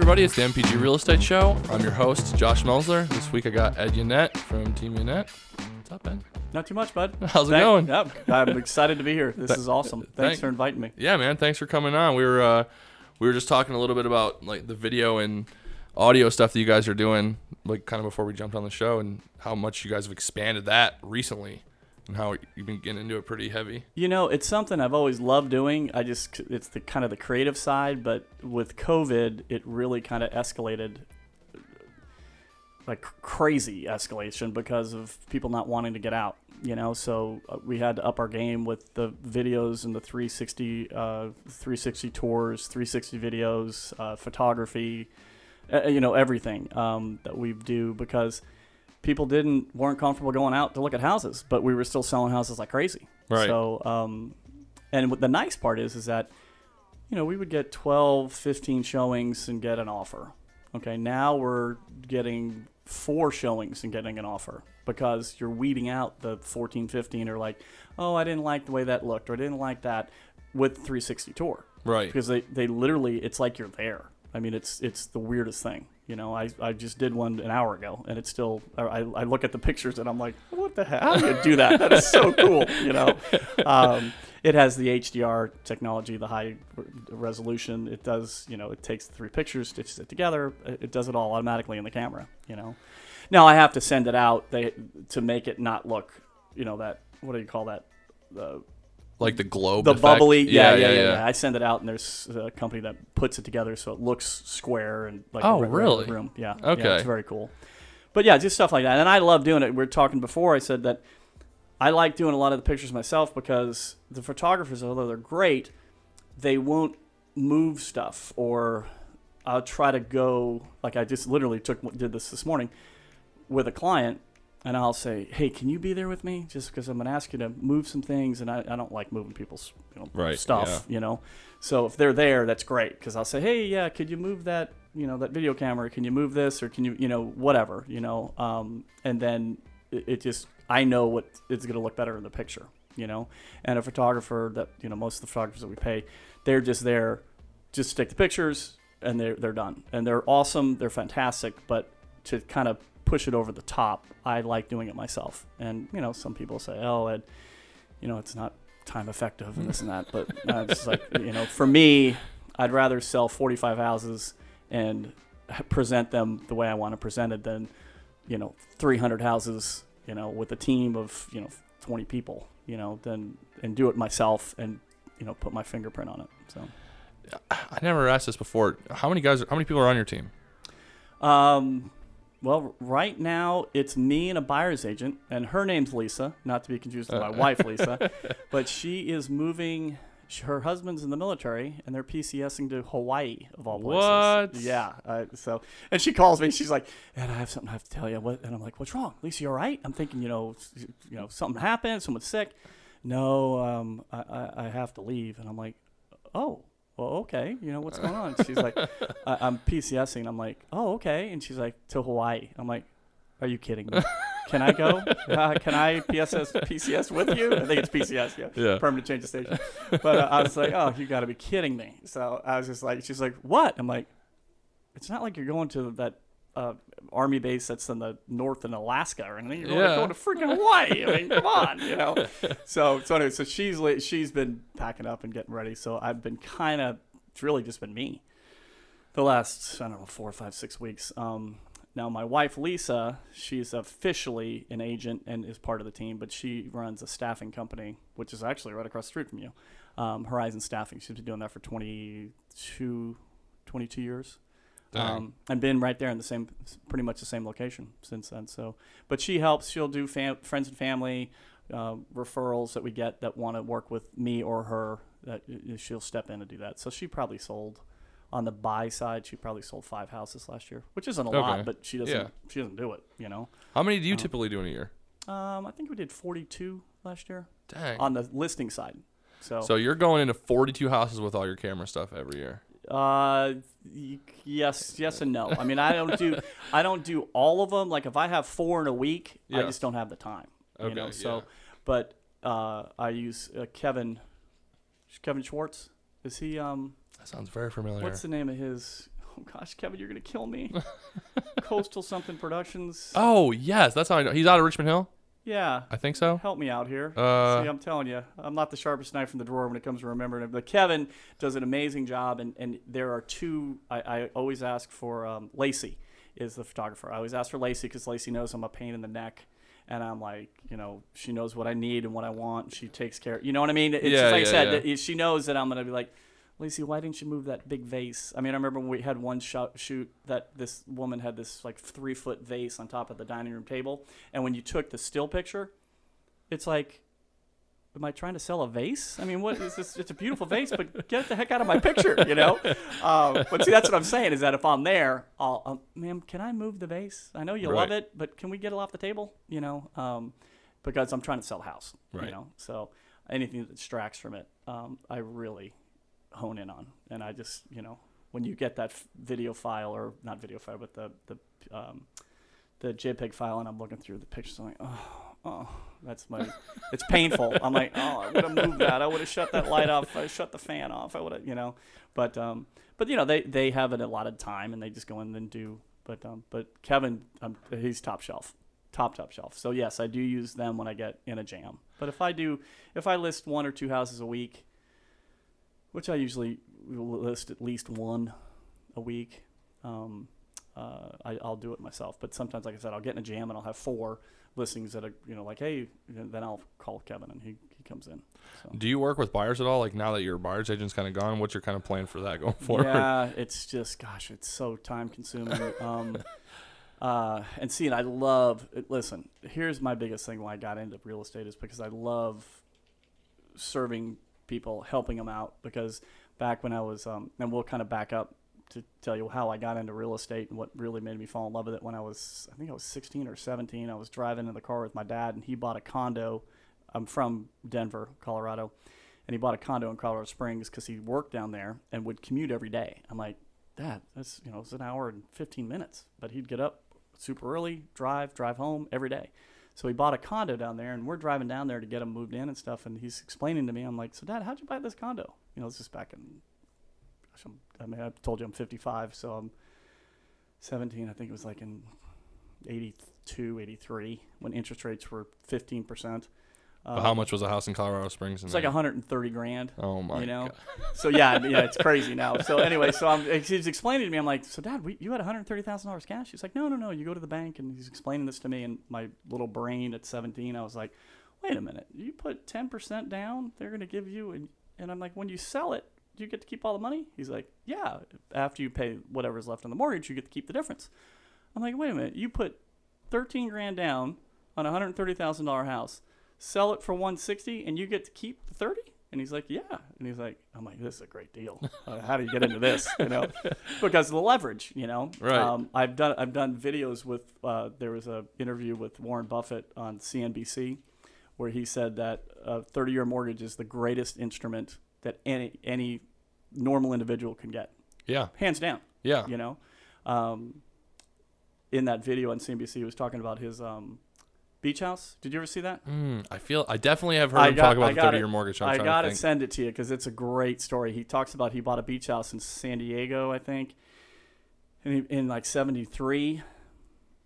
everybody, it's the MPG Real Estate Show. I'm your host, Josh Melsler. This week I got Ed Yannett from Team Yannett. What's up, Ed? Not too much, bud. How's it going? Yep, I'm excited to be here. This is awesome. Thanks for inviting me. Yeah, man. Thanks for coming on. We were just talking a little bit about like the video and audio stuff that you guys are doing, like kind of before we jumped on the show, and how much you guys have expanded that recently, and how you've been getting into it pretty heavy. You know, it's something I've always loved doing. It's the kind of the creative side, but with COVID, it really kind of escalated, like crazy escalation because of people not wanting to get out. You know, so we had to up our game with the videos and the 360 tours, 360 videos, photography, everything that we do, because people weren't comfortable going out to look at houses, but we were still selling houses like crazy. Right. So, and what the nice part is that, we would get 12, 15 showings and get an offer. Okay. Now we're getting 4 showings and getting an offer, because you're weeding out the 14, 15 are like, oh, I didn't like the way that looked, or I didn't like that, with 360 tour. Right. Because they literally, it's like you're there. I mean, it's the weirdest thing. I just did one an hour ago, and it's still, I look at the pictures and I'm like, what the hell? How do you do that? That is so cool. It has the HDR technology, the high resolution. It does, it takes the 3 pictures, stitches it together. It does it all automatically in the camera, Now I have to send it out to make it not look, that, what do you call that? Like the globe the effect? bubbly, yeah. I send it out, and there's a company that puts it together so it looks square and like a really? room. Yeah. Okay. Yeah, it's very cool. But yeah, just stuff like that. And I love doing it. We were talking before. I said that I like doing a lot of the pictures myself, because the photographers, although they're great, they won't move stuff, or I'll try to go, like I just literally did this morning with a client. And I'll say, hey, can you be there with me? Just because I'm going to ask you to move some things, and I don't like moving people's stuff, So if they're there, that's great, because I'll say, hey, yeah, could you move that, that video camera? Can you move this, or can you, whatever, and then it just, I know what it's going to look better in the picture, And a photographer that, most of the photographers that we pay, they're just there just to take the pictures, and they're done. And they're awesome. They're fantastic. But to kind of push it over the top, I like doing it myself. And some people say, oh, Ed, it's not time effective and this and that, but it's like, for me, I'd rather sell 45 houses and present them the way I want to present it than 300 houses with a team of 20 people, and do it myself and put my fingerprint on it. So I never asked this before. How many people are on your team? Well, right now it's me and a buyer's agent, and her name's Lisa, not to be confused with my wife, Lisa, but she is moving. Her husband's in the military, and they're PCSing to Hawaii, of all places. What? Yeah. And she calls me. She's like, Ed, I have something I have to tell you. What? And I'm like, what's wrong? Lisa, you all right? I'm thinking, something happened. Someone's sick. No, I have to leave. And I'm like, oh. Well, okay, what's going on? She's like, I'm PCSing. I'm like, oh, okay. And she's like, to Hawaii. I'm like, are you kidding me? Can I go? Can I PCS with you? I think it's PCS, yeah. Permanent change of station. But I was like, oh, you got to be kidding me. So I was just like, she's like, what? I'm like, it's not like you're going to that Army base that's in the north in Alaska or anything. You're going to freaking Hawaii. I mean, come on, So anyway, so she's been packing up and getting ready. So I've been it's really just been me the last, 4, 5, 6 weeks. Now my wife, Lisa, she's officially an agent and is part of the team, but she runs a staffing company, which is actually right across the street from you. Horizon Staffing. She's been doing that for 22 years. And been right there in pretty much the same location since then. So, but she helps. She'll do friends and family referrals that we get that want to work with me or her. That she'll step in and do that. So she probably sold, on the buy side, she probably sold 5 houses last year, which isn't a lot, but she doesn't. She doesn't do it. How many do you typically do in a year? I think we did 42 last year. Dang. On the listing side. So you're going into 42 houses with all your camera stuff every year. Yes and no. I mean, I don't do all of them. Like if I have 4 in a week, I just don't have the time. Okay. So, but I use Kevin Schwartz. Is he? That sounds very familiar. What's the name of his oh gosh, Kevin, you're gonna kill me. Coastal something Productions. Oh yes, that's how I know. He's out of Richmond Hill. Yeah. I think so. Help me out here. See, I'm telling you, I'm not the sharpest knife in the drawer when it comes to remembering it. But Kevin does an amazing job, and there are two. I always ask for Lacey is the photographer. I always ask for Lacey because Lacey knows I'm a pain in the neck, and I'm like, she knows what I need and what I want. And she takes care. You know what I mean? It's just like I said, she knows that I'm gonna be like, Lacey, why didn't you move that big vase? I mean, I remember when we had one shoot that this woman had this like 3-foot vase on top of the dining room table. And when you took the still picture, it's like, am I trying to sell a vase? I mean, what is this? It's a beautiful vase, but get the heck out of my picture, But see, that's what I'm saying is that if I'm there, ma'am, can I move the vase? I know you love it, but can we get it off the table? Because I'm trying to sell the house, So anything that distracts from it, I really hone in on. And I just, when you get that video file, or not video file, but the JPEG file, and I'm looking through the pictures, I'm like, oh, it's painful. I'm like, oh, I would have moved that. I would have shut that light off. I shut the fan off. I would have, but they have it a lot of time, and they just go in and do, but Kevin, he's top shelf. Top shelf. So yes, I do use them when I get in a jam. But if I list 1 or 2 houses a week, which I usually list at least 1 a week, I'll do it myself. But sometimes, like I said, I'll get in a jam and I'll have 4 listings that are, like, hey, then I'll call Kevin and he comes in. So. Do you work with buyers at all? Like, now that your buyer's agent's kind of gone, what's your kind of plan for that going forward? Yeah, it's just, gosh, it's so time consuming. And I love it. Listen, here's my biggest thing why I got into real estate is because I love serving people, helping them out. Because back when I was, and we'll kind of back up to tell you how I got into real estate and what really made me fall in love with it. When I was 16 or 17, I was driving in the car with my dad, and he bought a condo. I'm from Denver, Colorado, and he bought a condo in Colorado Springs because he worked down there and would commute every day. I'm like, Dad, that's it's an hour and 15 minutes, but he'd get up super early, drive home every day. So he bought a condo down there, and we're driving down there to get him moved in and stuff. And he's explaining to me, I'm like, so Dad, how'd you buy this condo? This is back in, I told you I'm 55, so I'm 17. I think it was like in 82, 83, when interest rates were 15%. But how much was a house in Colorado Springs? It's like $130,000. Oh my God. So yeah, it's crazy now. So anyway, he's explaining to me. I'm like, so Dad, you had $130,000 cash? He's like, no. You go to the bank, and he's explaining this to me. And my little brain at 17, I was like, wait a minute, you put 10% down, they're going to give you, and I'm like, when you sell it, do you get to keep all the money? He's like, yeah. After you pay whatever's left on the mortgage, you get to keep the difference. I'm like, wait a minute, you put $13,000 down on a $130,000 house. Sell it for $160 and you get to keep the $30? And he's like, yeah. And he's like, I'm like, this is a great deal. How do you get into this? Because of the leverage, Right. I've done videos with, there was an interview with Warren Buffett on CNBC where he said that a 30-year mortgage is the greatest instrument that any normal individual can get. Yeah. Hands down. Yeah. In that video on CNBC, he was talking about his, beach house. Did you ever see that? I definitely have heard him talk about the 30-year mortgage. I got to send it to you because it's a great story. He talks about he bought a beach house in San Diego, I think, in like 73,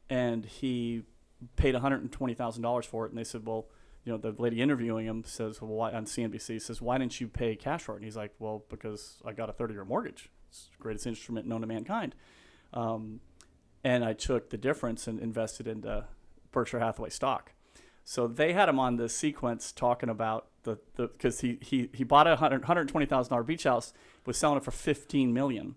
and he paid $120,000 for it. And they said, well, the lady interviewing him says, well, why, on CNBC, says, why didn't you pay cash for it? And he's like, well, because I got a 30-year mortgage. It's the greatest instrument known to mankind. And I took the difference and invested into Berkshire Hathaway stock. So they had him on the sequence talking about because he bought a $120,000 beach house, was selling it for $15 million,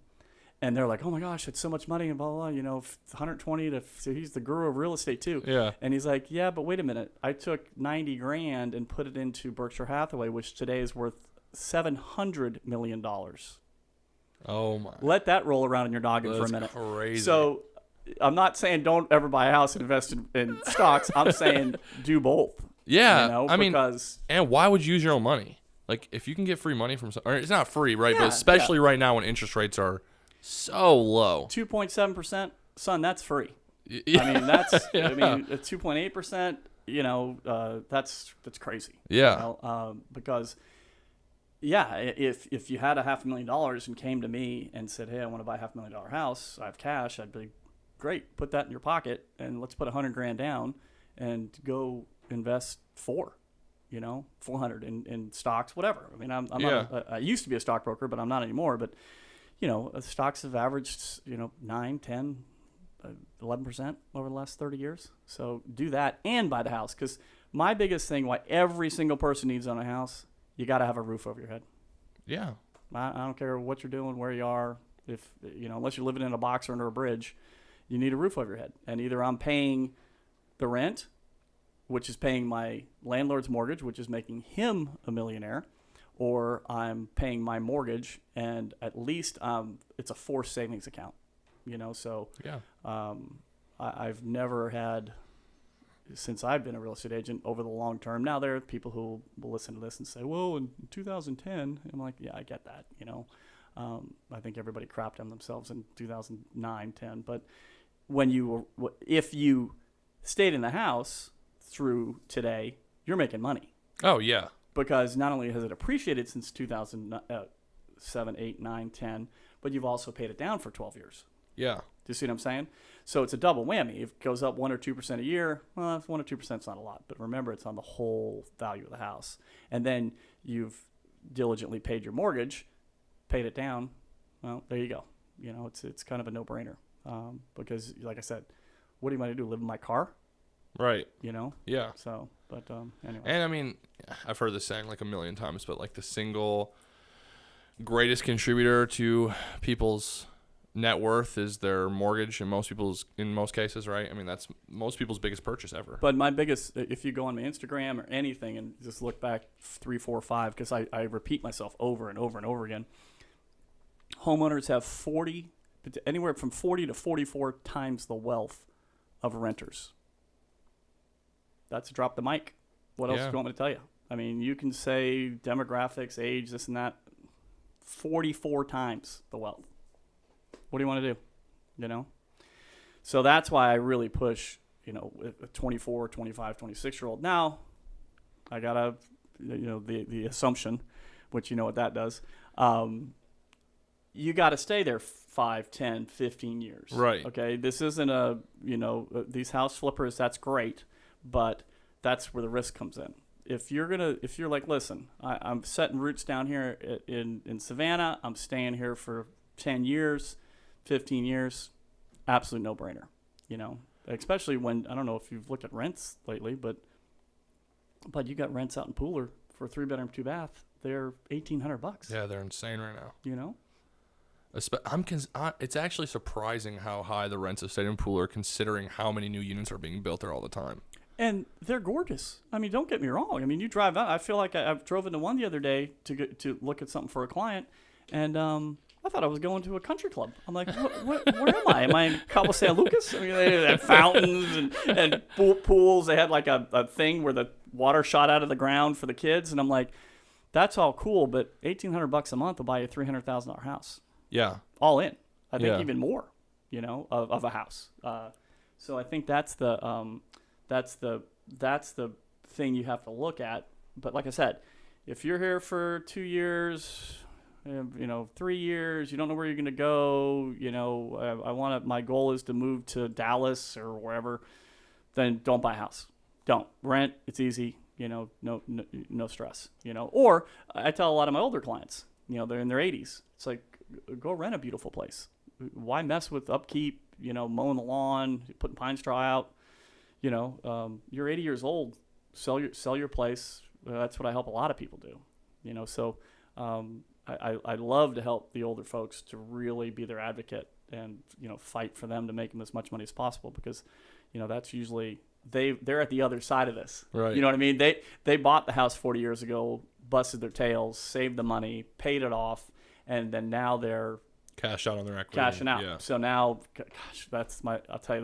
and they're like, oh my gosh, it's so much money and blah blah blah. 120 to, so he's the guru of real estate too. Yeah. And he's like, yeah, but wait a minute, I took $90,000 and put it into Berkshire Hathaway, which today is worth $700 million. Oh my! Let that roll around in your noggin for a minute. Crazy. So I'm not saying don't ever buy a house and invest in stocks. I'm saying do both. Yeah. Because and why would you use your own money? Like, if you can get free money from, or it's not free, right? Yeah, but especially right now when interest rates are so low. 2.7%, son, that's free. Yeah. I mean, that's, yeah. 2.8%, that's crazy. Yeah. Because Yeah, if you had $500,000 and came to me and said, "Hey, I want to buy a $500,000 house. I have cash," I'd be great. Put that in your pocket and let's put $100,000 down and go invest 400 in stocks, whatever. I mean, I'm not. I used to be a stockbroker, but I'm not anymore. But stocks have averaged 9, 10, 11% over the last 30 years. So do that and buy the house, because my biggest thing, why every single person needs on a house, you got to have a roof over your head. Yeah. I don't care what you're doing, where you are. If unless you're living in a box or under a bridge, you need a roof over your head. And either I'm paying the rent, which is paying my landlord's mortgage, which is making him a millionaire, or I'm paying my mortgage, and at least it's a forced savings account. So yeah. I've never had, since I've been a real estate agent, over the long term. Now there are people who will listen to this and say, well, in 2010, I'm like, yeah, I get that. I think everybody crapped on themselves in 2009, 10. But if you stayed in the house through today, you're making money. Oh, yeah. Because not only has it appreciated since 2007, 8, 9, 10, but you've also paid it down for 12 years. Yeah. Do you see what I'm saying? So it's a double whammy. If it goes up 1 or 2% a year, well, 1 or 2% is not a lot. But remember, it's on the whole value of the house. And then you've diligently paid your mortgage, paid it down. Well, there you go. It's kind of a no-brainer. Because, like I said, what do you want to do? Live in my car? Right. Yeah. So, but anyway. And I mean, I've heard this saying like a million times, but like the single greatest contributor to people's net worth is their mortgage in most cases, right? I mean, that's most people's biggest purchase ever. But my biggest, if you go on my Instagram or anything and just look back 3, 4, 5, because I repeat myself over and over and over again, homeowners have anywhere from 40 to 44 times the wealth of renters. That's drop the mic. What else do you want me to tell you? I mean, you can say demographics, age, this and that. 44 times the wealth. What do you want to do? So that's why I really push, a 24, 25, 26-year-old. Now, I got the assumption, which you know what that does. You got to stay there 5, 10, 15 years. Right. Okay. This isn't these house flippers, that's great, but that's where the risk comes in. If you're like, listen, I'm setting roots down here in Savannah, I'm staying here for 10 years, 15 years, absolute no-brainer, especially when, I don't know if you've looked at rents lately, but you got rents out in Pooler for a 3-bedroom, 2-bath. They're $1,800. Yeah, they're insane right now. It's actually surprising how high the rents have stayed in Pooler, considering how many new units are being built there all the time. And they're gorgeous. I mean, don't get me wrong. I mean, you drive out. I feel like I drove into one the other day to look at something for a client, and I thought I was going to a country club. I'm like, where am I? Am I in Cabo San Lucas? I mean, they had fountains and pools. They had like a thing where the water shot out of the ground for the kids, and I'm like, that's all cool, but $1,800 a month will buy you a $300,000 house. Yeah, all in. I think even more, of a house. So I think that's the thing you have to look at. But like I said, if you're here for 2 years, 3 years, you don't know where you're going to go, my goal is to move to Dallas or wherever, then don't buy a house. Don't rent. It's easy, no stress, or I tell a lot of my older clients, they're in their 80s. It's like, go rent a beautiful place. Why mess with upkeep, mowing the lawn, putting pine straw out? You're 80 years old, sell your place. That's what I help a lot of people do. So I love to help the older folks to really be their advocate and, fight for them to make them as much money as possible, because, that's usually they're at the other side of this. Right. You know what I mean? They bought the house 40 years ago, busted their tails, saved the money, paid it off, and then now they're cashed out on their equity. Cashing out. Yeah. So now, gosh, I'll tell you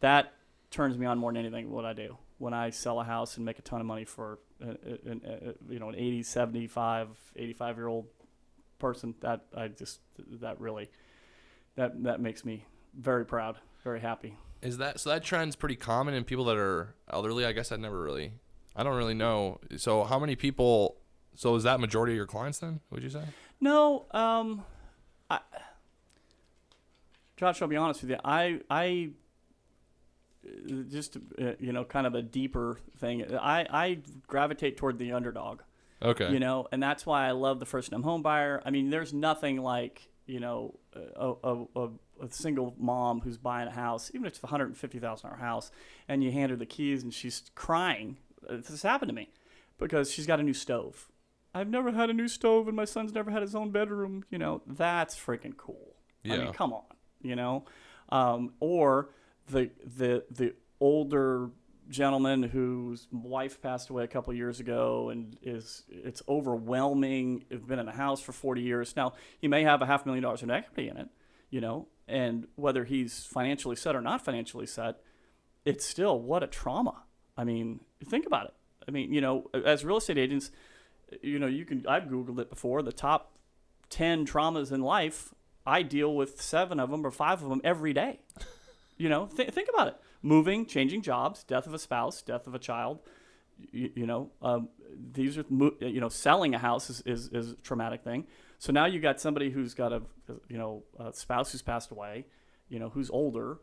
that turns me on more than anything what I do. When I sell a house and make a ton of money for an 80, 75, 85-year-old person, that makes me very proud, very happy. So that trend's pretty common in people that are elderly? I guess I don't really know. So how many people So is that majority of your clients then? Would you say? No, Josh, I'll be honest with you. I just kind of a deeper thing. I gravitate toward the underdog. Okay. And that's why I love the first-time home buyer. I mean, there's nothing like a single mom who's buying a house, even if it's a $150,000 house, and you hand her the keys and she's crying. This has happened to me because she's got a new stove. I've never had a new stove, and my son's never had his own bedroom. That's freaking cool. Yeah. I mean, come on. Or the older gentleman whose wife passed away a couple of years ago, and it's overwhelming. Has been in a house for 40 years. Now he may have $500,000 in equity in it, and whether he's financially set or not financially set, it's still what a trauma. I mean, think about it. I mean, as real estate agents, I've Googled it before, the top 10 traumas in life. I deal with 7 of them or 5 of them every day. Think about it. Moving, changing jobs, death of a spouse, death of a child. These are, selling a house is a traumatic thing. So now you got somebody who's got a spouse who's passed away, who's older,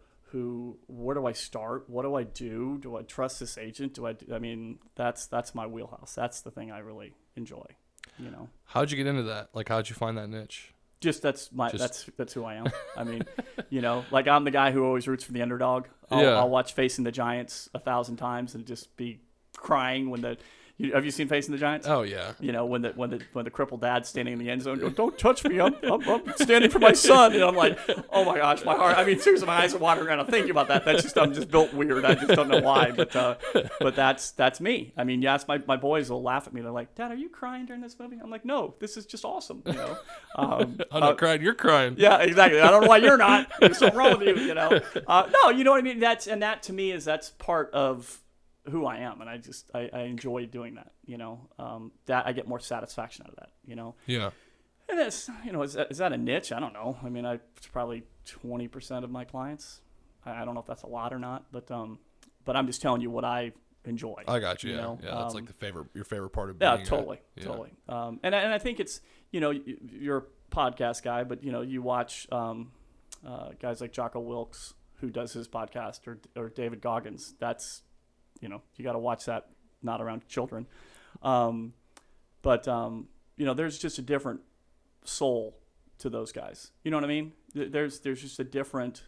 where do I start? What do I do? Do I trust this agent? I mean, that's my wheelhouse. That's the thing I really enjoy, How'd you get into that? Like, how'd you find that niche? That's who I am. I mean, like I'm the guy who always roots for the underdog. I'll watch Facing the Giants 1,000 times and just be crying when have you seen Facing the Giants? Oh yeah. When the crippled dad's standing in the end zone, going, "Don't touch me! I'm standing for my son." And I'm like, "Oh my gosh, my heart!" I mean, seriously, my eyes are watering around. I'm thinking about that. I'm just built weird. I just don't know why, but that's me. I mean, yes, my boys will laugh at me. They're like, "Dad, are you crying during this movie?" I'm like, "No, this is just awesome." I'm not crying. You're crying. Yeah, exactly. I don't know why you're not. There's something wrong with you. No, you know what I mean. That to me that's part of who I am, and I enjoy doing that. That I get more satisfaction out of that. Yeah. And that's is that a niche? I don't know. I mean, it's probably 20% of my clients. I don't know if that's a lot or not, but I'm just telling you what I enjoy. I got you. Yeah, that's like your favorite part of being. Yeah, totally. And I think it's you're a podcast guy, but you watch guys like Jocko Wilkes who does his podcast, or David Goggins. That's you got to watch that, not around children. But there's just a different soul to those guys. You know what I mean? There's just a different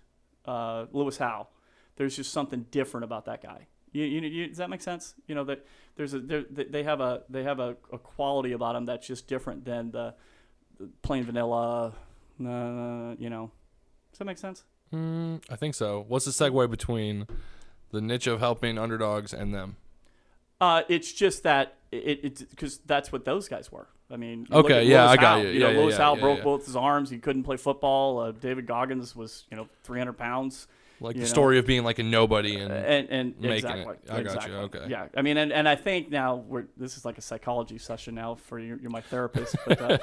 Lewis Howe. There's just something different about that guy. Does that make sense? That they have a quality about them that's just different than the plain vanilla. Does that make sense? I think so. What's the segue between the niche of helping underdogs and them? It's just that it's because that's what those guys were. I mean, okay, yeah, I got you. Lewis Howe broke both his arms. He couldn't play football. David Goggins was 300 pounds. Like the story of being like a nobody and making exactly, it. I got you. Okay. Yeah, I mean, and I think now this is like a psychology session now for you. You're my therapist, but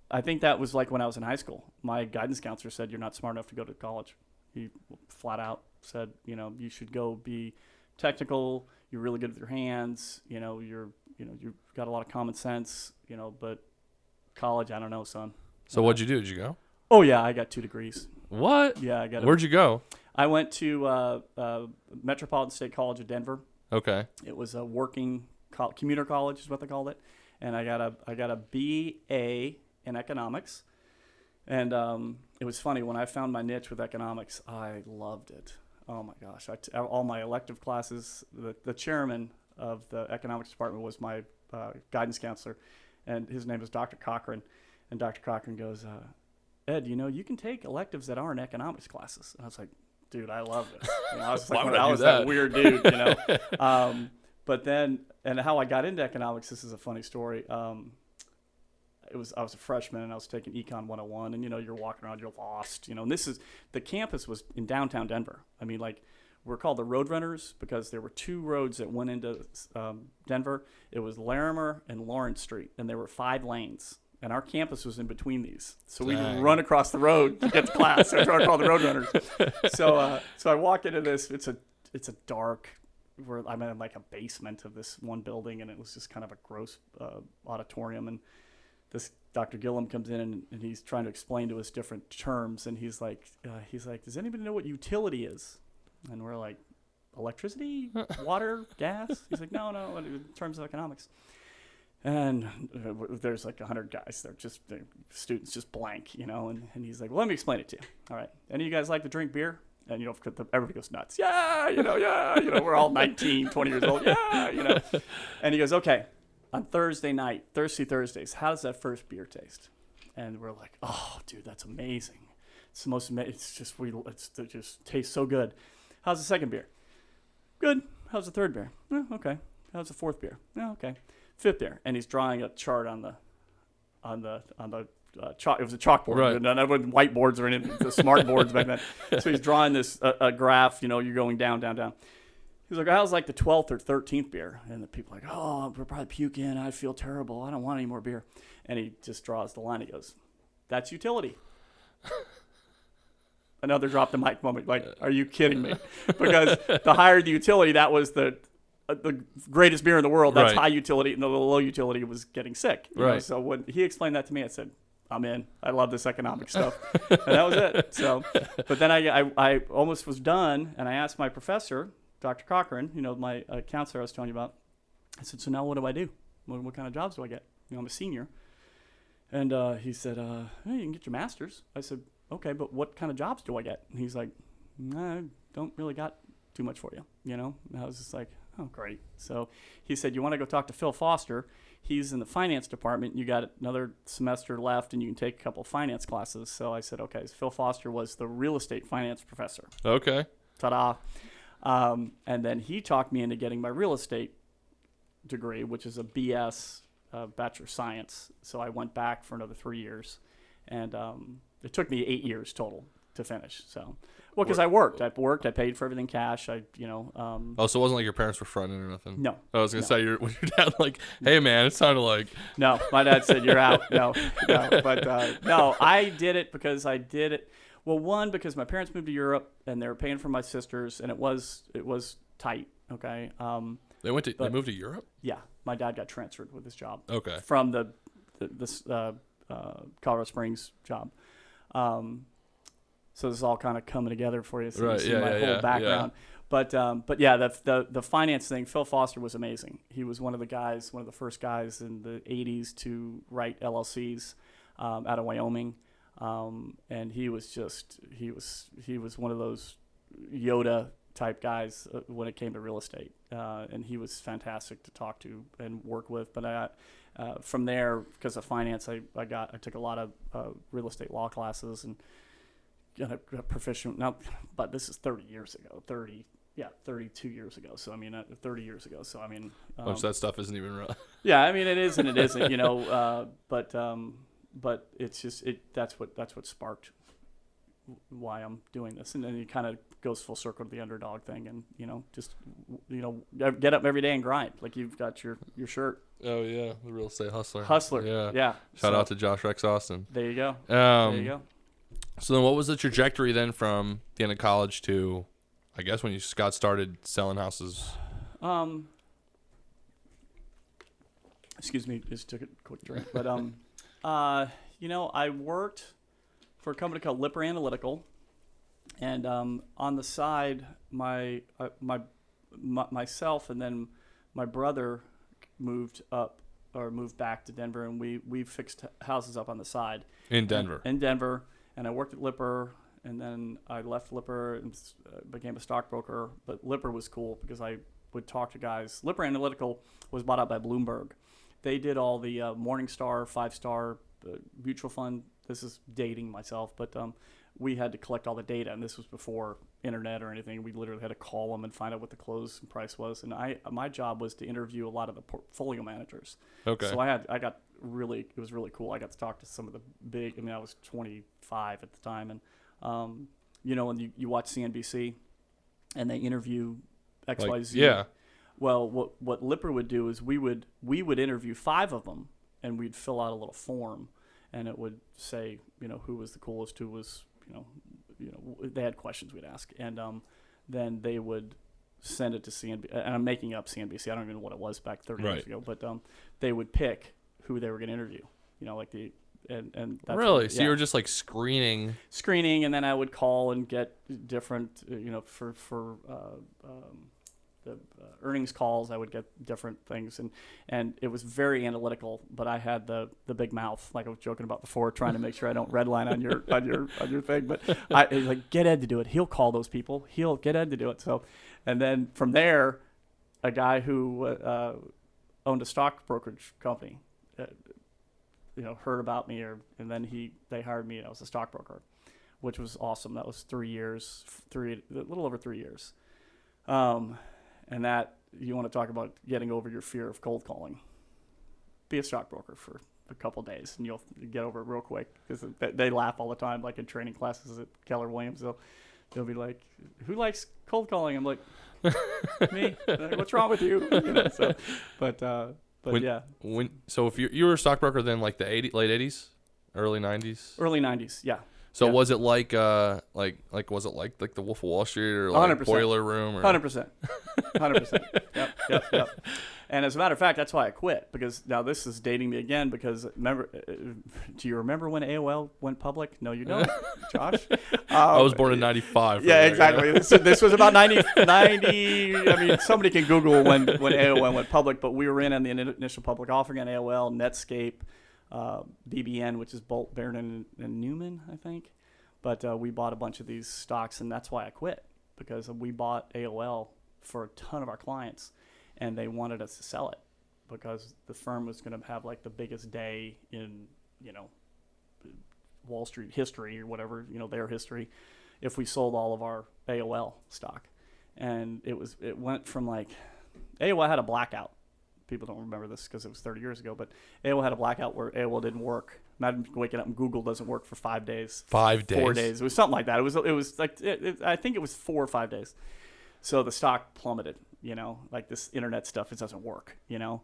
I think that was like when I was in high school. My guidance counselor said you're not smart enough to go to college. He flat out said, you should go be technical. You're really good with your hands. You've got a lot of common sense. But college, I don't know, son. So what'd you do? Did you go? Oh yeah, I got 2 degrees. What? Yeah, I got. Where'd you go? I went to Metropolitan State College of Denver. Okay. It was a working commuter college, is what they called it, and I got a BA in economics. And it was funny when I found my niche with economics. I loved it. Oh my gosh! All my elective classes. The chairman of the economics department was my guidance counselor, and his name is Dr. Cochran. And Dr. Cochran goes, Ed, you can take electives that aren't economics classes. And I was like, dude, I love this. I was like, I was that weird dude, But then, and how I got into economics, this is a funny story. I was a freshman and I was taking Econ 101, and you're walking around, you're lost, and the campus was in downtown Denver. I mean, like, we're called the Road Runners because there were 2 roads that went into Denver. It was Larimer and Lawrence Street, and there were 5 lanes. And our campus was in between these. So we'd run across the road to get to class. That's what I call the Road Runners. So I walk into this. It's a dark, I'm in like a basement of this one building, and it was just kind of a gross auditorium. And this Dr. Gillum comes in, and he's trying to explain to us different terms. And he's like, does anybody know what utility is? And we're like, electricity, water, gas? He's like, no, in terms of economics. And there's like 100 guys. They're students just blank, And he's like, well, let me explain it to you. All right. Any of you guys like to drink beer? And, everybody goes nuts. Yeah, we're all 19, 20 years old. Yeah, And he goes, okay, on Thursdays, how does that first beer taste? And we're like, oh, dude, that's amazing. It's the most amazing. It just tastes so good. How's the second beer? Good. How's the third beer? Okay. How's the fourth beer? Okay. Fifth beer. And he's drawing a chart on the chalk. It was a chalkboard. Right. None of it whiteboards or anything. The smart boards back then. So he's drawing this a graph. You're going down. He's like, how's like the 12th or 13th beer? And the people are like, oh, we're probably puking. I feel terrible. I don't want any more beer. And he just draws the line. He goes, that's utility. Another drop the mic moment. Like, are you kidding me? Because the higher the utility, that was the greatest beer in the world. That's right. High utility, and the low utility was getting sick. Right. So when he explained that to me, I said, I'm in. I love this economic stuff. And that was it. So, but then I almost was done, and I asked my professor, Dr. Cochran, my counselor I was telling you about. I said, so now what do I do? What kind of jobs do I get? I'm a senior. And he said, hey, you can get your master's. I said, okay, but what kind of jobs do I get? And he's like, I don't really got too much for you, And I was just like, oh, great. So he said, you want to go talk to Phil Foster? He's in the finance department. You got another semester left, and you can take a couple of finance classes. So I said, okay. So Phil Foster was the real estate finance professor. Okay. Ta-da. And then he talked me into getting my real estate degree, which is a BS, Bachelor of Science. So I went back for another 3 years. And it took me 8 years total to finish. So, because I worked. I paid for everything cash. Oh, so it wasn't like your parents were fronting or nothing? No. I was going to say, was your dad like, hey, man, it sounded like. No, my dad said, you're out. No. But, no, I did it because I did it. Well, one, because my parents moved to Europe, and they were paying for my sisters, and it was tight, okay? They moved to Europe? Yeah. My dad got transferred with his job. Okay. From the Colorado Springs job. So this is all kind of coming together for you. So right. You see my whole background. Yeah. But yeah, the finance thing, Phil Foster was amazing. He was one of the first guys in the 80s to write LLCs out of Wyoming. And he was one of those Yoda type guys when it came to real estate. And he was fantastic to talk to and work with. But from there, because of finance, I took a lot of real estate law classes and got a proficient now. But this is 32 years ago. So 30 years ago. So Most of that stuff isn't even real. Yeah, it is and it isn't. But it's just that's what sparked why I'm doing this, and then it kind of goes full circle to the underdog thing, and get up every day and grind like you've got your shirt. Oh yeah, the real estate hustler. Yeah. Shout out to Josh Rex Austin. There you go. There you go. So then, what was the trajectory then from the end of college to, I guess, when you got started selling houses? Excuse me, just took a quick drink, but I worked for a company called Lipper Analytical, and on the side, myself and then my brother moved back to Denver, and we fixed houses up on the side In Denver, and I worked at Lipper, and then I left Lipper and became a stockbroker. But Lipper was cool because I would talk to guys. Lipper Analytical was bought out by Bloomberg. They did all the Morningstar, 5-star mutual fund. This is dating myself, but we had to collect all the data, and this was before internet or anything. We literally had to call them and find out what the close price was. And my job was to interview a lot of the portfolio managers. Okay. So it was really cool. I got to talk to some of the big. I was 25 at the time, and when you watch CNBC, and they interview XYZ. Yeah. Well, what Lipper would do is we would interview 5 of them, and we'd fill out a little form, and it would say, who was the coolest, who was, they had questions we'd ask, and then they would send it to CNBC, and I'm making up CNBC. I don't even know what it was back 30 Right. years ago, but they would pick who they were going to interview. Like and that's Really? So you were just like screening, and then I would call and get different, for the earnings calls. I would get different things, and it was very analytical. But I had the big mouth, like I was joking about before, trying to make sure I don't redline on your thing. But I like, get Ed to do it. He'll call those people. He'll get Ed to do it. So, and then from there, a guy who owned a stock brokerage company, heard about me, and then they hired me. I was a stockbroker, which was awesome. That was 3 years, a little over 3 years. And that, you want to talk about getting over your fear of cold calling. Be a stockbroker for a couple of days, and you'll get over it real quick. Because they laugh all the time, like in training classes at Keller Williams. They'll be like, "Who likes cold calling?" I'm like, "Me." Like, what's wrong with you? Yeah. So if you were a stockbroker then, like the late 80s, early 90s? Early 90s, yeah. So yeah. was it like was it like the Wolf of Wall Street or like 100%. Boiler Room? Or? 100%. 100%. Yep. And as a matter of fact, that's why I quit, because now this is dating me again, because remember, do you remember when AOL went public? No, you don't, Josh. I was born in 95. Yeah, exactly. This was about 90. I mean, somebody can Google when AOL went public, but we were in on the initial public offering on AOL, Netscape, BBN, which is Bolt, Barron, and Newman, I think. But we bought a bunch of these stocks, and that's why I quit, because we bought AOL for a ton of our clients, and they wanted us to sell it because the firm was going to have like the biggest day in, Wall Street history or whatever, their history, if we sold all of our AOL stock. And it went from like, AOL had a blackout. People don't remember this because it was 30 years ago, but AOL had a blackout where AOL didn't work. Imagine waking up and Google doesn't work for 5 days. 5 days. 4 days. It was something like that. It was like, I think it was 4 or 5 days. So the stock plummeted, like this internet stuff, it doesn't work, and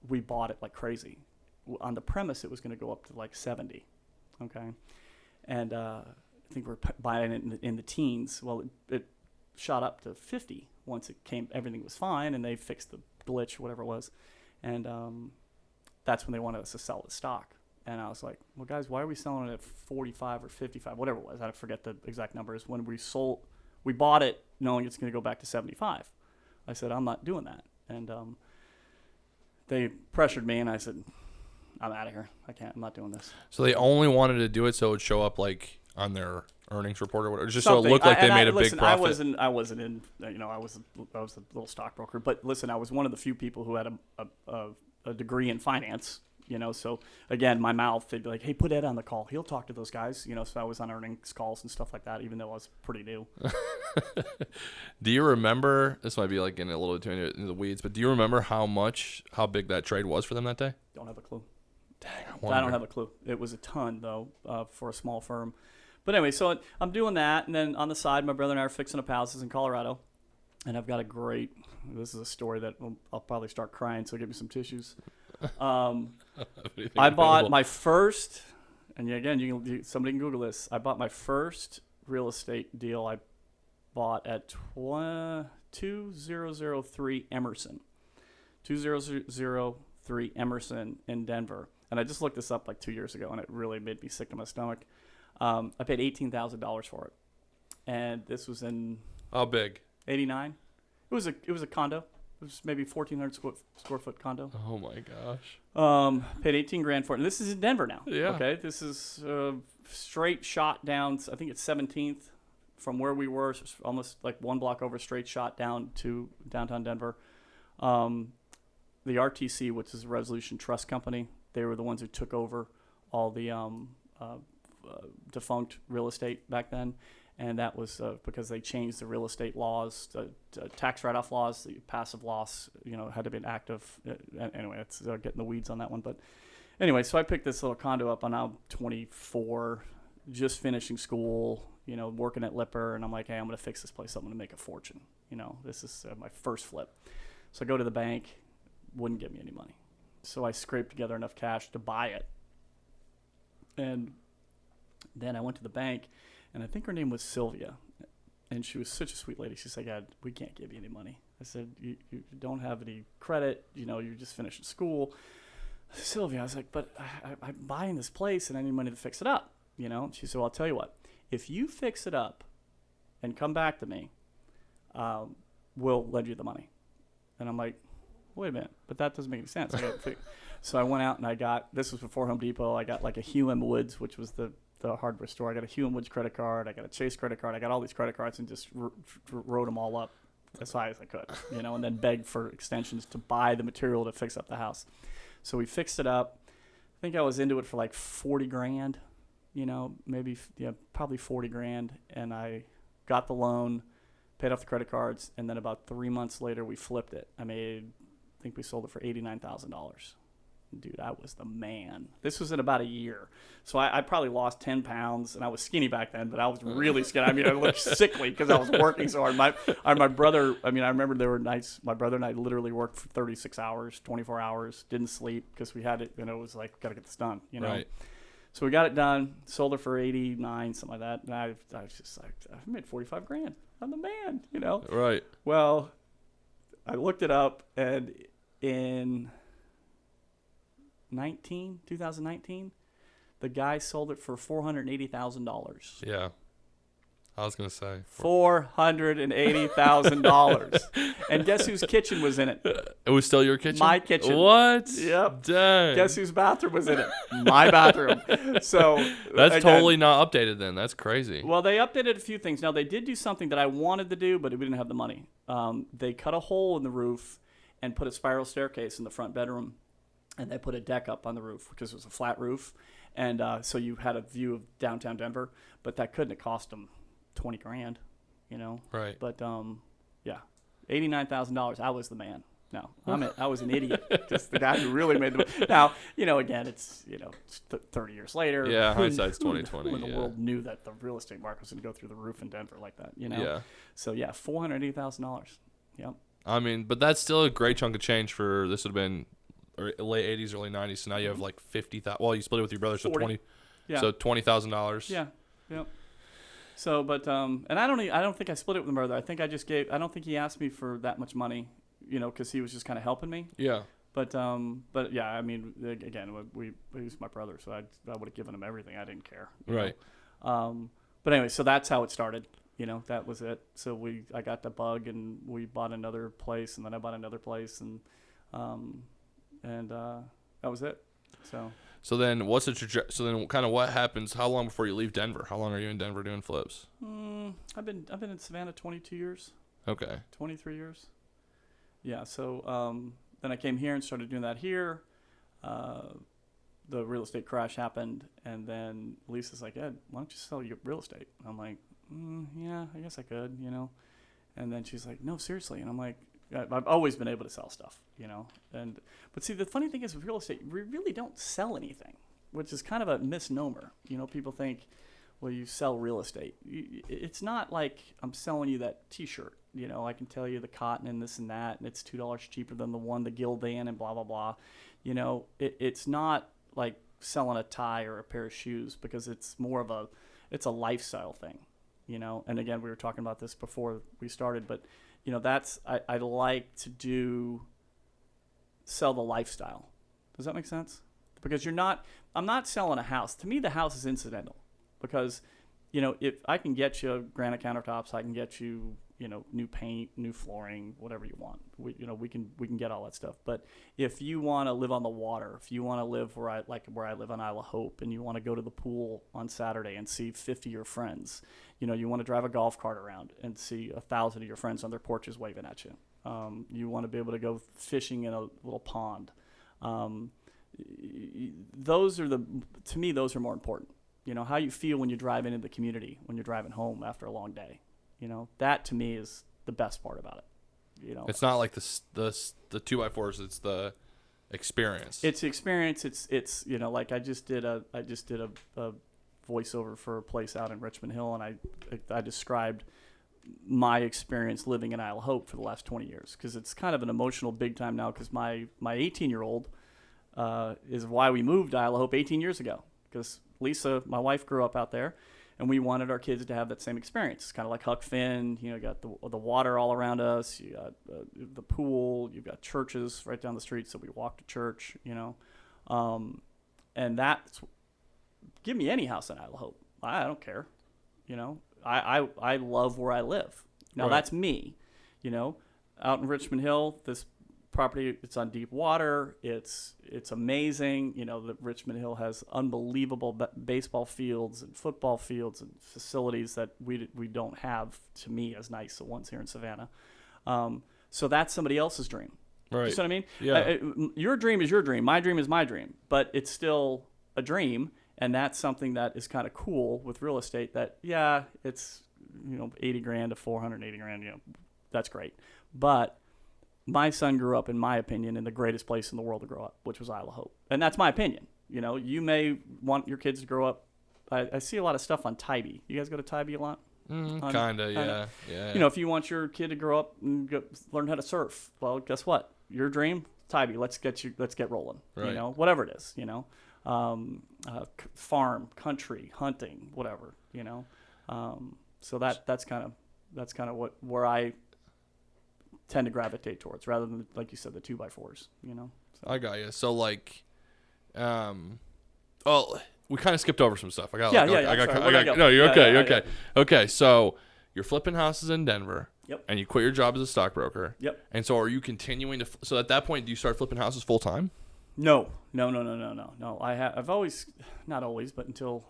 we bought it like crazy. On the premise it was going to go up to like 70, okay? And I think we're buying it in the teens. Well, it shot up to 50 once it came, everything was fine, and they fixed the glitch, whatever it was. And that's when they wanted us to sell the stock. And I was like, well, guys, why are we selling it at 45 or 55, whatever it was? I forget the exact numbers. When we bought it knowing it's going to go back to 75. I said, I'm not doing that. And they pressured me, and I said, I'm out of here. I'm not doing this. So they only wanted to do it so it would show up like on their earnings report or whatever, just Something. so it looked like they made a listen, big profit. I wasn't in, I was a little stockbroker. But listen, I was one of the few people who had a degree in finance. So again, my mouth, they'd be like, hey, put Ed on the call. He'll talk to those guys. So I was on earnings calls and stuff like that, even though I was pretty new. Do you remember, this might be like getting a little too into the weeds, but do you remember how big that trade was for them that day? Don't have a clue. Dang, I don't have a clue. It was a ton, though, for a small firm. But anyway, so I'm doing that. And then on the side, my brother and I are fixing up houses in Colorado. And I've got this is a story that I'll probably start crying, so give me some tissues. I bought my first, and again, somebody can Google this. I bought my first real estate deal. I bought at 2003 Emerson. 2003 Emerson in Denver. And I just looked this up like 2 years ago, and it really made me sick to my stomach. I paid $18,000 for it. And this was in... How big? 89. It was a condo. It was maybe 1,400 square foot condo. Oh my gosh. Paid $18,000 for it. And this is in Denver now. Yeah. Okay. This is straight shot down. I think it's 17th from where we were, almost like one block over, straight shot down to downtown Denver. The RTC, which is a Resolution Trust Company, they were the ones who took over all the defunct real estate back then. And that was because they changed the real estate laws, tax write-off laws, the passive loss, had to be an active. Anyway, it's getting the weeds on that one. But anyway, so I picked this little condo up. I'm now 24, just finishing school, working at Lipper. And I'm like, hey, I'm going to fix this place up. I'm going to make a fortune. This is my first flip. So I go to the bank, wouldn't give me any money. So I scraped together enough cash to buy it. And then I went to the bank. And I think her name was Sylvia. And she was such a sweet lady. She's like, we can't give you any money. I said, you don't have any credit. You're just finishing school. Sylvia, I was like, but I'm buying this place and I need money to fix it up. She said, well, I'll tell you what. If you fix it up and come back to me, we'll lend you the money. And I'm like, wait a minute, but that doesn't make any sense. So I went out and this was before Home Depot, I got like a Hugh M. Woods, which was the hardware store. I got a Hugh M. Woods credit card. I got a Chase credit card. I got all these credit cards and just wrote them all up as high as I could, and then begged for extensions to buy the material to fix up the house. So we fixed it up. I think I was into it for like 40 grand, maybe, probably 40 grand. And I got the loan, paid off the credit cards, and then about 3 months later, we flipped it. I think we sold it for $89,000. Dude, I was the man. This was in about a year. So I probably lost 10 pounds, and I was skinny back then, but I was really skinny. I looked sickly because I was working so hard. My brother, I remember there were nights, my brother and I literally worked for 36 hours, 24 hours, didn't sleep because we had it, it was like, got to get this done, Right. So we got it done, sold it for 89, something like that. And I was just like, I made 45 grand. I'm the man, Right. Well, I looked it up, and in 2019, the guy sold it for $480,000. Yeah. I was going to say. $480,000. And guess whose kitchen was in it? It was still your kitchen? My kitchen. What? Yep. Dang. Guess whose bathroom was in it? My bathroom. So that's totally not updated then. That's crazy. Well, they updated a few things. Now, they did do something that I wanted to do, but we didn't have the money. They cut a hole in the roof and put a spiral staircase in the front bedroom. And they put a deck up on the roof because it was a flat roof. And so you had a view of downtown Denver. But that couldn't have cost them 20 grand, Right. But, yeah, $89,000. I was the man. No, I was an idiot. Just the guy who really made the – now, again, it's, 30 years later. Yeah, hindsight's 20/20. When the world knew that the real estate market was going to go through the roof in Denver like that, Yeah. So, yeah, $480,000. Yep. But that's still a great chunk of change for – this would have been – or late 80s, early 90s. So now you have like 50,000. Well, you split it with your brother, so 40. Yeah. So $20,000. Yeah. Yep. So, but and I don't think I split it with my brother. I think I just gave. I don't think he asked me for that much money, because he was just kind of helping me. Yeah. But yeah, again, he was my brother, so I would have given him everything. I didn't care. Right. But anyway, so that's how it started. That was it. So I got the bug, and we bought another place, and then I bought another place, and that was it. So then what's the so then kind of what happens? How long before you leave Denver? How long are you in Denver doing flips? I've been in Savannah 22 years. Okay. 23 years. Yeah. So then I came here and started doing that here. The real estate crash happened, and then Lisa's like, Ed, why don't you sell your real estate? And I'm like, yeah, I guess I could, And then she's like, no, seriously. And I'm like, I've always been able to sell stuff, but see, the funny thing is with real estate, we really don't sell anything, which is kind of a misnomer. People think, well, you sell real estate. It's not like I'm selling you that T-shirt. I can tell you the cotton and this and that, and it's $2 cheaper than the Gildan and blah, blah, blah. It's not like selling a tie or a pair of shoes, because it's more of it's a lifestyle thing, and again, we were talking about this before we started, but that's, I like to sell the lifestyle. Does that make sense? Because I'm not selling a house. To me, the house is incidental, because, if I can get you granite countertops, I can get you, new paint, new flooring, whatever you want. We can get all that stuff. But if you want to live on the water, if you want to live where I live on Isle of Hope, and you want to go to the pool on Saturday and see 50 of your friends, you want to drive a golf cart around and see 1,000 of your friends on their porches waving at you. You want to be able to go fishing in a little pond. To me, those are more important. How you feel when you drive into the community, when you're driving home after a long day. That to me is the best part about it. It's not like the 2x4s. It's the experience. It's the experience. It's like I just did a voiceover for a place out in Richmond Hill, and I described my experience living in Isle of Hope for the last 20 years, because it's kind of an emotional big time now, because my 18-year-old is why we moved to Isle of Hope 18 years ago, because Lisa, my wife, grew up out there, And we wanted our kids to have that same experience. It's kind of like Huck Finn. You got the water all around us. You got the pool. You've got churches right down the street, so we walk to church. And that's give me any house in Isle of Hope. I don't care. I love where I live. Now that's me. Out in Richmond Hill, this property, it's on deep water. It's amazing. The Richmond Hill has unbelievable baseball fields and football fields and facilities that we don't have, to me, as nice the ones here in Savannah. So that's somebody else's dream. Right. You see what I mean? Yeah. Your dream is your dream. My dream is my dream. But it's still a dream, and that's something that is kind of cool with real estate. That it's $80,000 to $480,000. That's great. But my son grew up, in my opinion, in the greatest place in the world to grow up, which was Isle of Hope, and that's my opinion. You may want your kids to grow up. I see a lot of stuff on Tybee. You guys go to Tybee a lot? Kinda, yeah. If you want your kid to grow up and learn how to surf, well, guess what? Your dream, Tybee. Let's get rolling. Right. Whatever it is. Farm, country, hunting, whatever. So that's kind of where I tend to gravitate towards, rather than, like you said, the 2x4s. So. I got you. So we kind of skipped over some stuff. No, you're okay. You're okay. Okay, so you're flipping houses in Denver. Yep. And you quit your job as a stockbroker. Yep. And so are you continuing to? So at that point, do you start flipping houses full time? No. I've always, not always, but until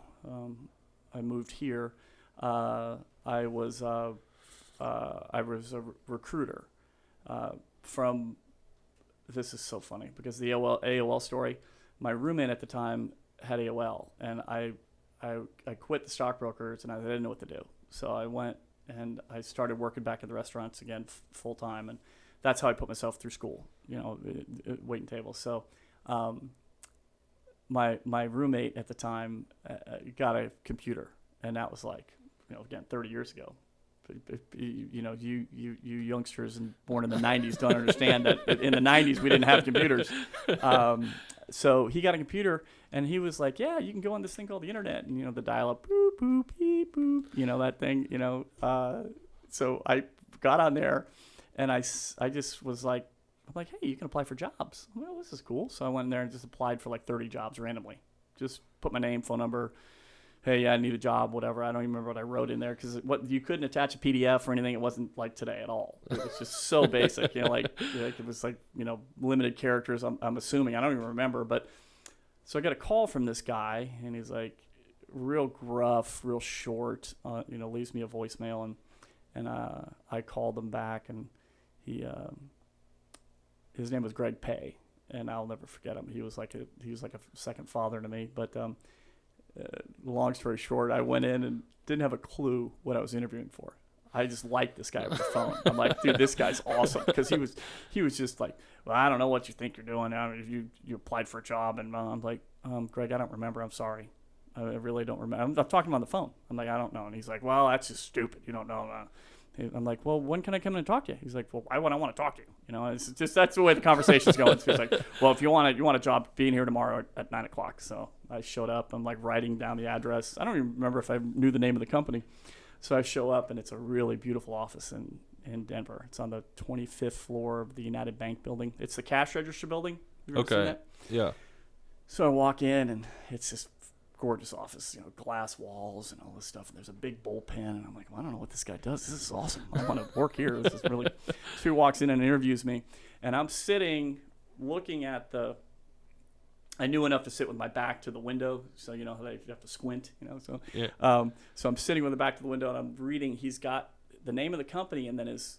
I moved here, I was a recruiter. This is so funny because the AOL story. My roommate at the time had AOL, and I quit the stockbrokers, and I didn't know what to do. So I went and I started working back at the restaurants again full time, and that's how I put myself through school. Waiting tables. So my roommate at the time got a computer, and that was again 30 years ago. You youngsters and born in the 90s don't understand that in the 90s we didn't have computers. So he got a computer, and he was like, yeah, you can go on this thing called the internet, and the dial-up, boop, boop, beep, boop, that thing, So I got on there, and I just was like, hey, you can apply for jobs. Well, this is cool. So I went in there and just applied for 30 jobs randomly. Just put my name, phone number. Hey, I need a job, whatever. I don't even remember what I wrote in there because you couldn't attach a PDF or anything. It wasn't like today at all. It was just so basic, it was limited characters. I'm assuming. I don't even remember. But so I got a call from this guy, and he's real gruff, real short. Leaves me a voicemail, and I called him back, and his name was Greg Pay, and I'll never forget him. He was like a second father to me, but. Long story short, I went in and didn't have a clue what I was interviewing for. I just liked this guy over the phone. I'm like, dude, this guy's awesome, because he was just like, well, I don't know what you think you're doing. I mean, you applied for a job, and I'm like, Greg, I don't remember. I'm sorry, I really don't remember. I'm talking to him on the phone. I'm like, I don't know, and he's like, well, that's just stupid. You don't know. I'm like, well, when can I come in and talk to you? He's like, well, why would I want to talk to you? It's just that's the way the conversation's going. So he's like, well, if you want a job, being here tomorrow at 9:00. So I showed up. I'm writing down the address. I don't even remember if I knew the name of the company. So I show up, and it's a really beautiful office in Denver. It's on the 25th floor of the United Bank building. It's the cash register building. Have you ever seen that? Yeah. So I walk in, and it's this gorgeous office, glass walls and all this stuff, and there's a big bullpen, and I'm like, well, I don't know what this guy does. This is awesome. I want to work here. This is really. So he walks in and interviews me, and I'm sitting looking at I knew enough to sit with my back to the window, so you know how you have to squint, So yeah. So I'm sitting with the back to the window, and I'm reading. He's got the name of the company, and then is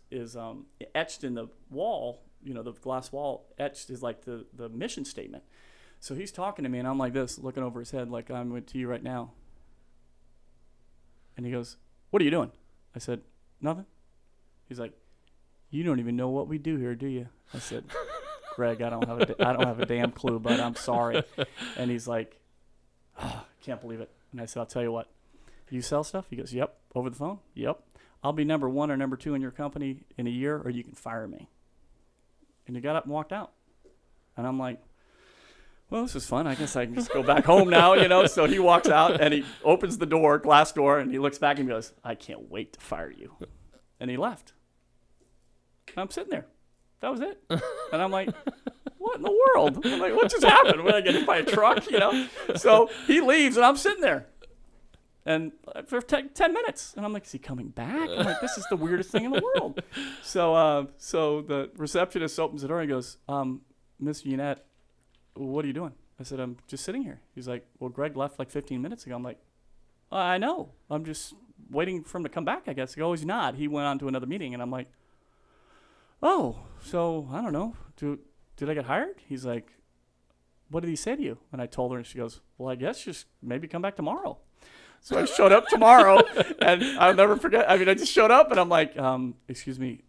etched in the wall. The glass wall etched is the mission statement. So he's talking to me, and I'm like this, looking over his head like I'm with you right now. And he goes, what are you doing? I said, nothing. He's like, you don't even know what we do here, do you? I said, Greg, I don't have a damn clue, but I'm sorry. And he's like, can't believe it. And I said, I'll tell you what. You sell stuff? He goes, yep. Over the phone? Yep. I'll be number 1 or number 2 in your company in a year, or you can fire me. And he got up and walked out. And I'm like, well, this is fun. I guess I can just go back home now, you know. So he walks out and he opens the door, glass door, and he looks back and goes, I can't wait to fire you. And he left. And I'm sitting there. That was it. And I'm like, what in the world? I'm like, what just happened? When I get hit by a truck, you know? So he leaves and I'm sitting there. And for 10 minutes. And I'm like, is he coming back? I'm like, this is the weirdest thing in the world. So the receptionist opens the door and goes, Miss Yannett, what are you doing? I said, I'm just sitting here. He's like, well, Greg left like 15 minutes ago. I'm like, I know. I'm just waiting for him to come back, I guess. He goes, he's not. He went on to another meeting. And I'm like, oh, so I don't know. Did I get hired? He's like, what did he say to you? And I told her, and she goes, well, I guess just maybe come back tomorrow. So I showed up tomorrow, and I'll never forget. I mean, I just showed up, and I'm like, excuse me,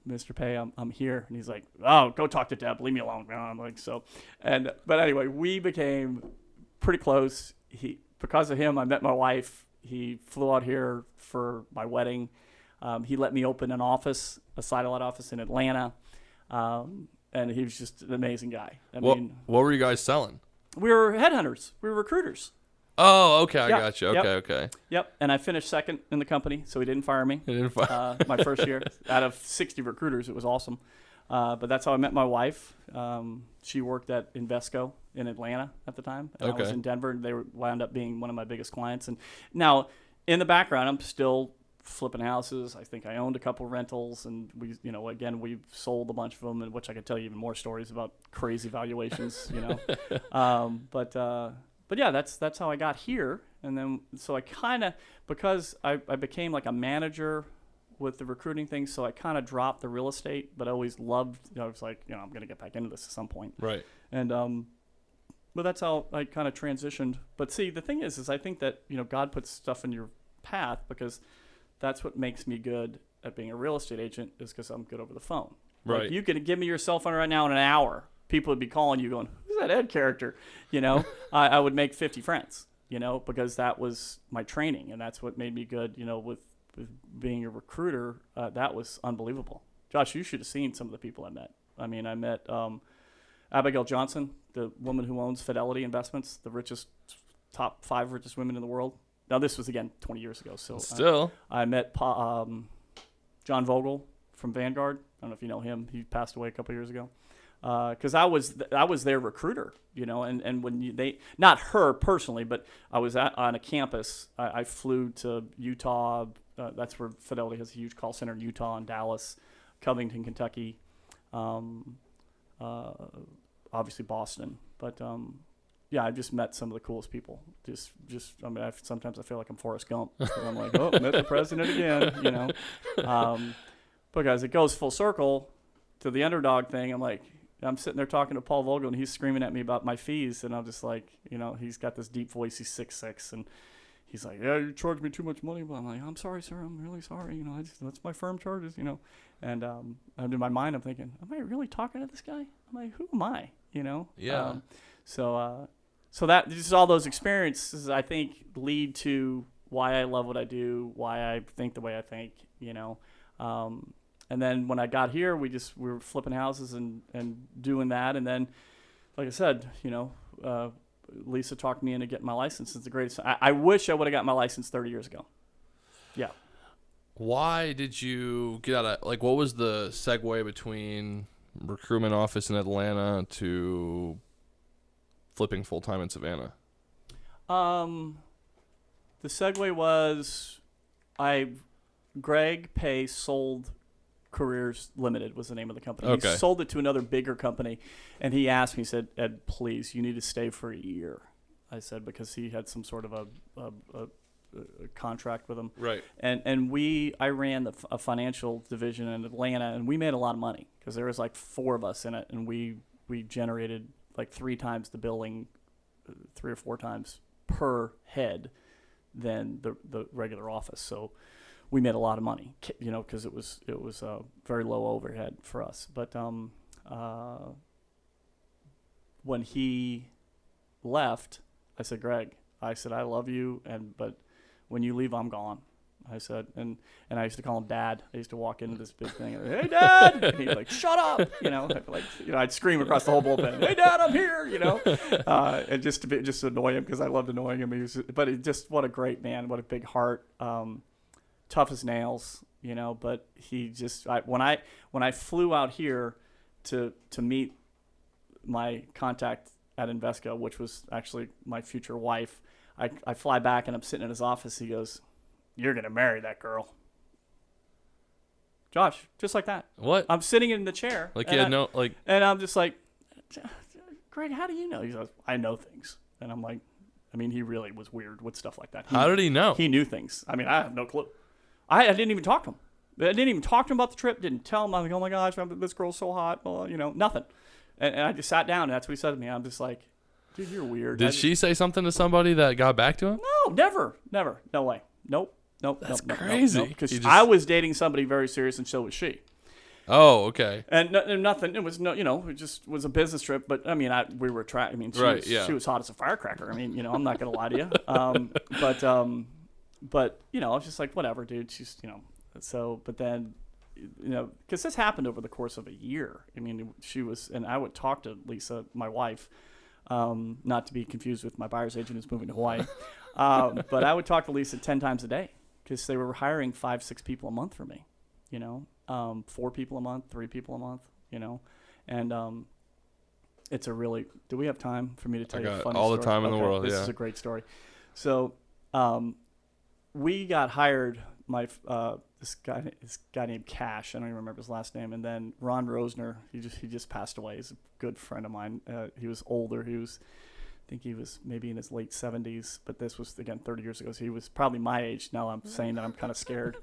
Mr. Pay, I'm here. And he's like, oh, go talk to Deb. Leave me alone. And I'm like, so. But anyway, we became pretty close. Because of him, I met my wife. He flew out here for my wedding. He let me open a satellite office in Atlanta. And he was just an amazing guy. What were you guys selling? We were headhunters. We were recruiters. Oh, okay. I got you. Okay. Yep. And I finished second in the company, so he didn't fire me. My first year. Out of 60 recruiters, it was awesome. But that's how I met my wife. She worked at Invesco in Atlanta at the time. And I was in Denver, and they wound up being one of my biggest clients. And now, in the background, I'm still flipping houses. I think I owned a couple rentals, and we've sold a bunch of them, which I could tell you even more stories about crazy valuations, But yeah, that's how I got here. And then, so I kind of, because I became like a manager with the recruiting thing, so I kind of dropped the real estate, but I always loved, I was like, I'm going to get back into this at some point. Right. And, but that's how I kind of transitioned. But see, the thing is I think that, God puts stuff in your path, because that's what makes me good at being a real estate agent, is because I'm good over the phone. Right. Like, you could give me your cell phone right now in an hour. People would be calling you going, who's that Ed character? I would make 50 friends, because that was my training, and that's what made me good, with being a recruiter. That was unbelievable. Josh, you should have seen some of the people I met. I mean, I met Abigail Johnson, the woman who owns Fidelity Investments, the top 5 richest women in the world. Now, this was, again, 20 years ago. So still, I met John Vogel from Vanguard. I don't know if you know him. He passed away a couple years ago. Because I was their recruiter, and when they, not her personally, but I was on a campus. I flew to Utah. That's where Fidelity has a huge call center in Utah and Dallas, Covington, Kentucky, obviously Boston. But yeah, I just met some of the coolest people. Sometimes I feel like I'm Forrest Gump. I'm like, oh, met the president again, because it goes full circle to the underdog thing. I'm sitting there talking to Paul Vogel, and he's screaming at me about my fees, and I'm just like, he's got this deep voice. He's 6'6", and he's like, yeah, you charge me too much money. But I'm like, I'm sorry, sir. I'm really sorry. That's my firm charges, And in my mind, I'm thinking, am I really talking to this guy? I'm like, who am I? Yeah. So that just all those experiences, I think, lead to why I love what I do, why I think the way I think, And then when I got here, we were flipping houses and doing that. And then, like I said, Lisa talked me into getting my license. It's the greatest. I wish I would have got my license 30 years ago. Yeah. Why did you get out of, what was the segue between recruitment office in Atlanta to flipping full-time in Savannah? The segue was Greg Pay sold Careers Limited was the name of the company. Okay. He sold it to another bigger company, and he asked me, he said, Ed, please, you need to stay for a year. I said, because he had some sort of a contract with him. Right. And I ran a financial division in Atlanta, and we made a lot of money because there was 4 of us in it, and we generated 3 times the billing, 3 or 4 times per head than the regular office. So we made a lot of money, because it was very low overhead for us. But when he left, I said, Greg, I love you, but when you leave, I'm gone. I said, and I used to call him Dad. I used to walk into this big thing, hey, Dad! And he'd be like, shut up! I'd scream across the whole bullpen, hey, Dad, I'm here! And just to annoy him, because I loved annoying him. What a great man, what a big heart, tough as nails, But he just, when I flew out here to meet my contact at Invesco, which was actually my future wife, I fly back and I'm sitting in his office. He goes, you're going to marry that girl. Josh, just like that. What? I'm sitting in the chair. And I'm just like, Greg, how do you know? He goes, I know things. And I'm like, he really was weird with stuff like that. How did he know? He knew things. I have no clue. I didn't even talk to him. I didn't even talk to him about the trip. Didn't tell him. I'm like, oh my gosh, this girl's so hot. Well, nothing. And I just sat down, and that's what he said to me. I'm just like, dude, you're weird. Did she say something to somebody that got back to him? No, never. No way. Nope. That's crazy. Because I was dating somebody very serious, and so was she. Oh, okay. And nothing. It was it just was a business trip. But we were she was hot as a firecracker. I'm not gonna lie to you. But I was just like, whatever, dude. She's So, but then, because this happened over the course of a year. She was, and I would talk to Lisa, my wife, not to be confused with my buyer's agent who's moving to Hawaii. But I would talk to Lisa 10 times a day because they were hiring 5-6 people a month for me, 4 people a month, 3 people a month, and it's a really, do we have time for me to tell you a funny story? All the time in the world. This is a great story. So, we got hired, this guy named Cash. I don't even remember his last name. And then Ron Rosner, he just passed away. He's a good friend of mine. He was older. I think he was maybe in his late 70s. But this was, again, 30 years ago. So he was probably my age. Now I'm saying that I'm kind of scared.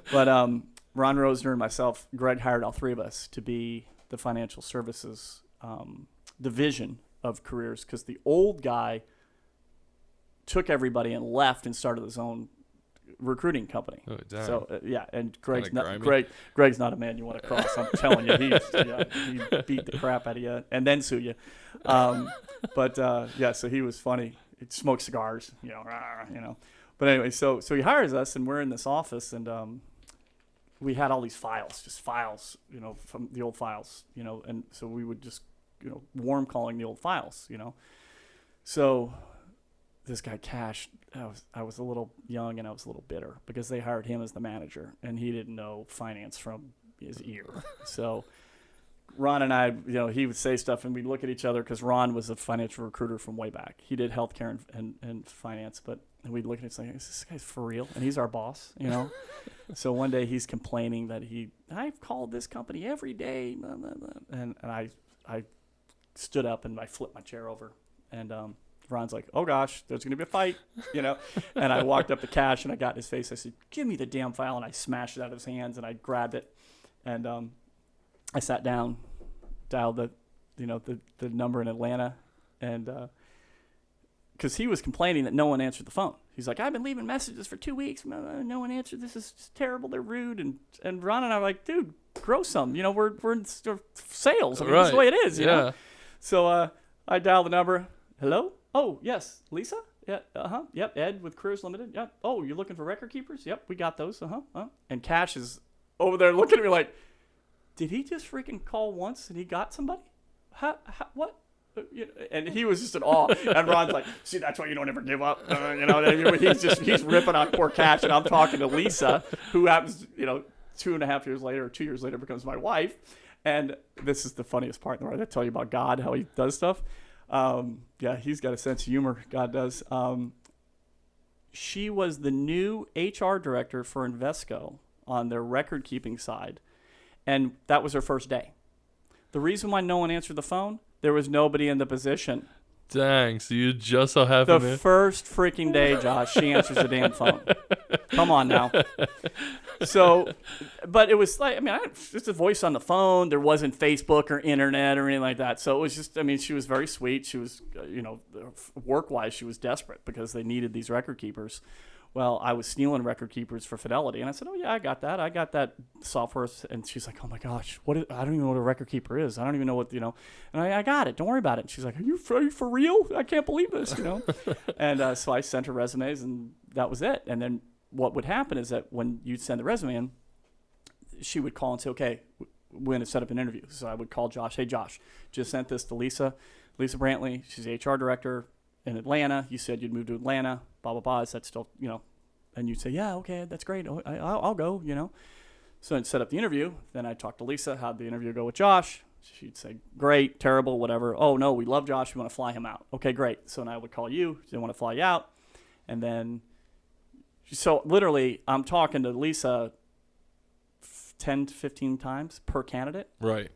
But Ron Rosner and myself, Greg hired all 3 of us to be the financial services division of careers, because the old guy took everybody and left and started his own recruiting company. Oh, damn. So and Greg's not a man you want to cross. I'm telling you, he beat the crap out of you and then sue you. So he was funny. He smoked cigars, But anyway, so he hires us, and we're in this office, and we had all these files, from the old files, and so we would just, warm calling the old files, So this guy Cash, I was a little young and I was a little bitter because they hired him as the manager and he didn't know finance from his ear. So Ron and I, he would say stuff and we'd look at each other because Ron was a financial recruiter from way back. He did healthcare and finance, but we'd look at it and say, is this guy's for real? And he's our boss, So one day he's complaining that I've called this company every day, blah, blah, blah. And I stood up and I flipped my chair over, and Ron's like, oh gosh, there's going to be a fight, And I walked up to Cash and I got in his face. I said, give me the damn file. And I smashed it out of his hands and I grabbed it. And I sat down, dialed the number in Atlanta. And because he was complaining that no one answered the phone. He's like, I've been leaving messages for 2 weeks. No one answered. This is just terrible. They're rude. And Ron and I were like, dude, grow some. We're in sales. That's the way it is, you know? So I dialed the number. Hello? Oh, yes. Lisa? Yeah. Yep. Ed with Careers Limited. Yep. Oh, you're looking for record keepers? Yep. We got those. And Cash is over there looking at me like, did he just freaking call once and he got somebody? What? And he was just in awe. And Ron's like, see, that's why you don't ever give up. He's ripping on poor Cash. And I'm talking to Lisa, who happens, 2.5 years later or 2 years later becomes my wife. And this is the funniest part in the world. I tell you about God, how he does stuff. He's got a sense of humor. God does. She was the new HR director for Invesco on their record keeping side. And that was her first day. The reason why no one answered the phone, there was nobody in the position. Dang, so you just so happened The first freaking day, Josh, she answers the damn phone. Come on now. So, but it was like, just a voice on the phone. There wasn't Facebook or internet or anything like that. So it was just, she was very sweet. She was, work-wise, she was desperate because they needed these record keepers. Well, I was stealing record keepers for Fidelity. And I said, oh, yeah, I got that. I got that software. And she's like, oh, my gosh, I don't even know what a record keeper is. I don't even know what, And I got it. Don't worry about it. And she's like, are you for real? I can't believe this, And so I sent her resumes, and that was it. And then what would happen is that when you'd send the resume in, she would call and say, okay, we're going to set up an interview. So I would call Josh. Hey, Josh, just sent this to Lisa Brantley. She's the HR director in Atlanta. You said you'd move to Atlanta, blah, blah, blah. Is that still, and you'd say, yeah, okay, that's great. I'll go, So I'd set up the interview. Then I'd talk to Lisa. How'd the interview go with Josh? She'd say, great, terrible, whatever. Oh, no, we love Josh. We want to fly him out. Okay, great. So then I would call you. They want to fly you out. And then, so literally, I'm talking to Lisa 10 to 15 times per candidate. Right.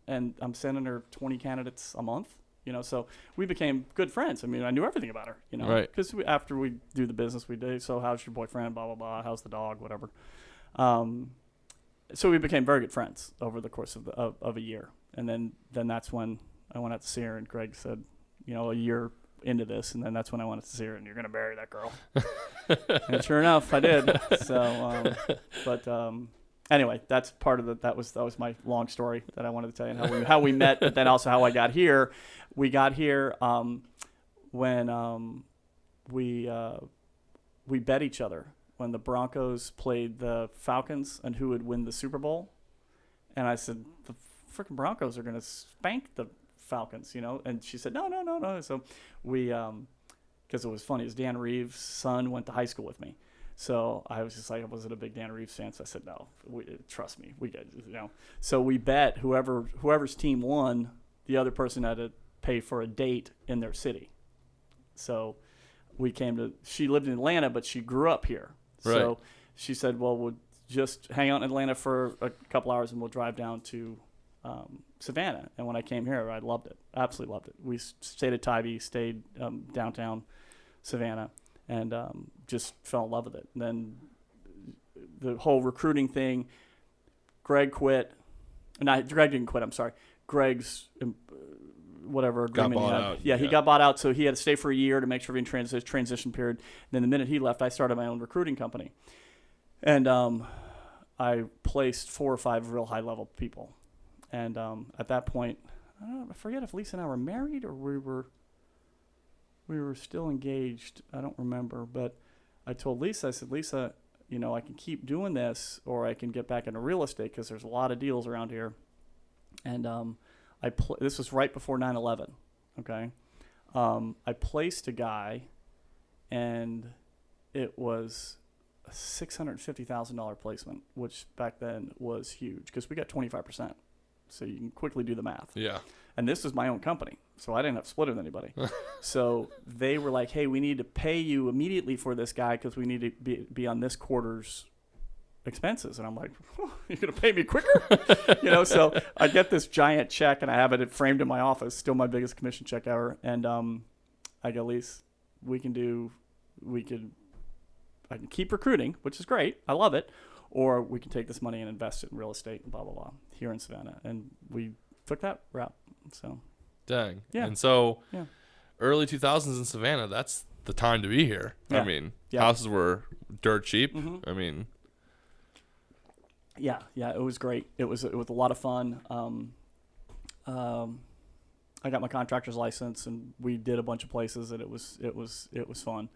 And I'm sending her 20 candidates a month, so we became good friends. I mean, I knew everything about her, Right. Because after we do the business we do, so how's your boyfriend, blah, blah, blah, how's the dog, whatever. So we became very good friends over the course of a year. And then that's when I went out to see her, and Greg said, a year into this, and then that's when I wanted to see her, and you're going to marry that girl. And sure enough, I did. So, anyway, that's part of that was my long story that I wanted to tell you, and how we met, but then also how I got here. We got here when we bet each other when the Broncos played the Falcons and who would win the Super Bowl. And I said, the freaking Broncos are going to spank the Falcons, And she said, no. So we, because it was funny, is Dan Reeves' son went to high school with me. So I was just like, I wasn't a big Dan Reeves fan. So I said, no, trust me, we get, So we bet whoever's team won, the other person had to pay for a date in their city. So she lived in Atlanta, but she grew up here. Right. So she said, well, we'll just hang out in Atlanta for a couple hours and we'll drive down to Savannah. And when I came here, I loved it. Absolutely loved it. We stayed at Tybee, stayed downtown Savannah, and just fell in love with it. And then the whole recruiting thing, Greg quit. Greg didn't quit, I'm sorry. Greg's whatever agreement he had. Yeah, he got bought out, so he had to stay for a year to make sure everything transition period. And then the minute he left, I started my own recruiting company. And I placed 4 or 5 real high-level people. And at that point, I forget if Lisa and I were married or we were still engaged. I don't remember. But I told Lisa, I said, Lisa, I can keep doing this or I can get back into real estate because there's a lot of deals around here. And this was right before 9/11, okay? I placed a guy, and it was a $650,000 placement, which back then was huge because we got 25%. So you can quickly do the math. Yeah. And this was my own company, so I didn't have to split it with anybody. So they were like, hey, we need to pay you immediately for this guy because we need to be on this quarter's expenses. And I'm like, oh, you're going to pay me quicker? So I get this giant check, and I have it framed in my office, still my biggest commission check ever. And I go, Lise, I can keep recruiting, which is great. I love it. Or we can take this money and invest it in real estate and blah, blah, blah here in Savannah. And we took that route. So, dang. Yeah. And so early 2000s in Savannah, that's the time to be here. Yeah. I mean, houses were dirt cheap. Mm-hmm. I mean, yeah, it was great. It was a lot of fun. I got my contractor's license, and we did a bunch of places, and it was fun.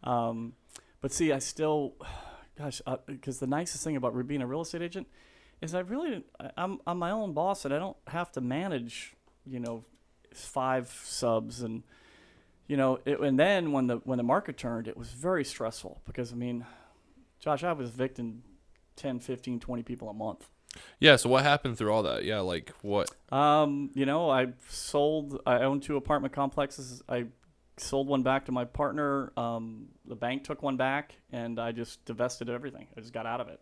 But see, I still, because the nicest thing about being a real estate agent is I'm my own boss, and I don't have to manage 5 subs, and and then when the market turned, it was very stressful because Josh, I was evicting 10, 15, 20 people a month. Yeah, so what happened through all that? Yeah, like what? I owned 2 apartment complexes. I sold one back to my partner. The bank took one back, and I just divested of everything. I just got out of it,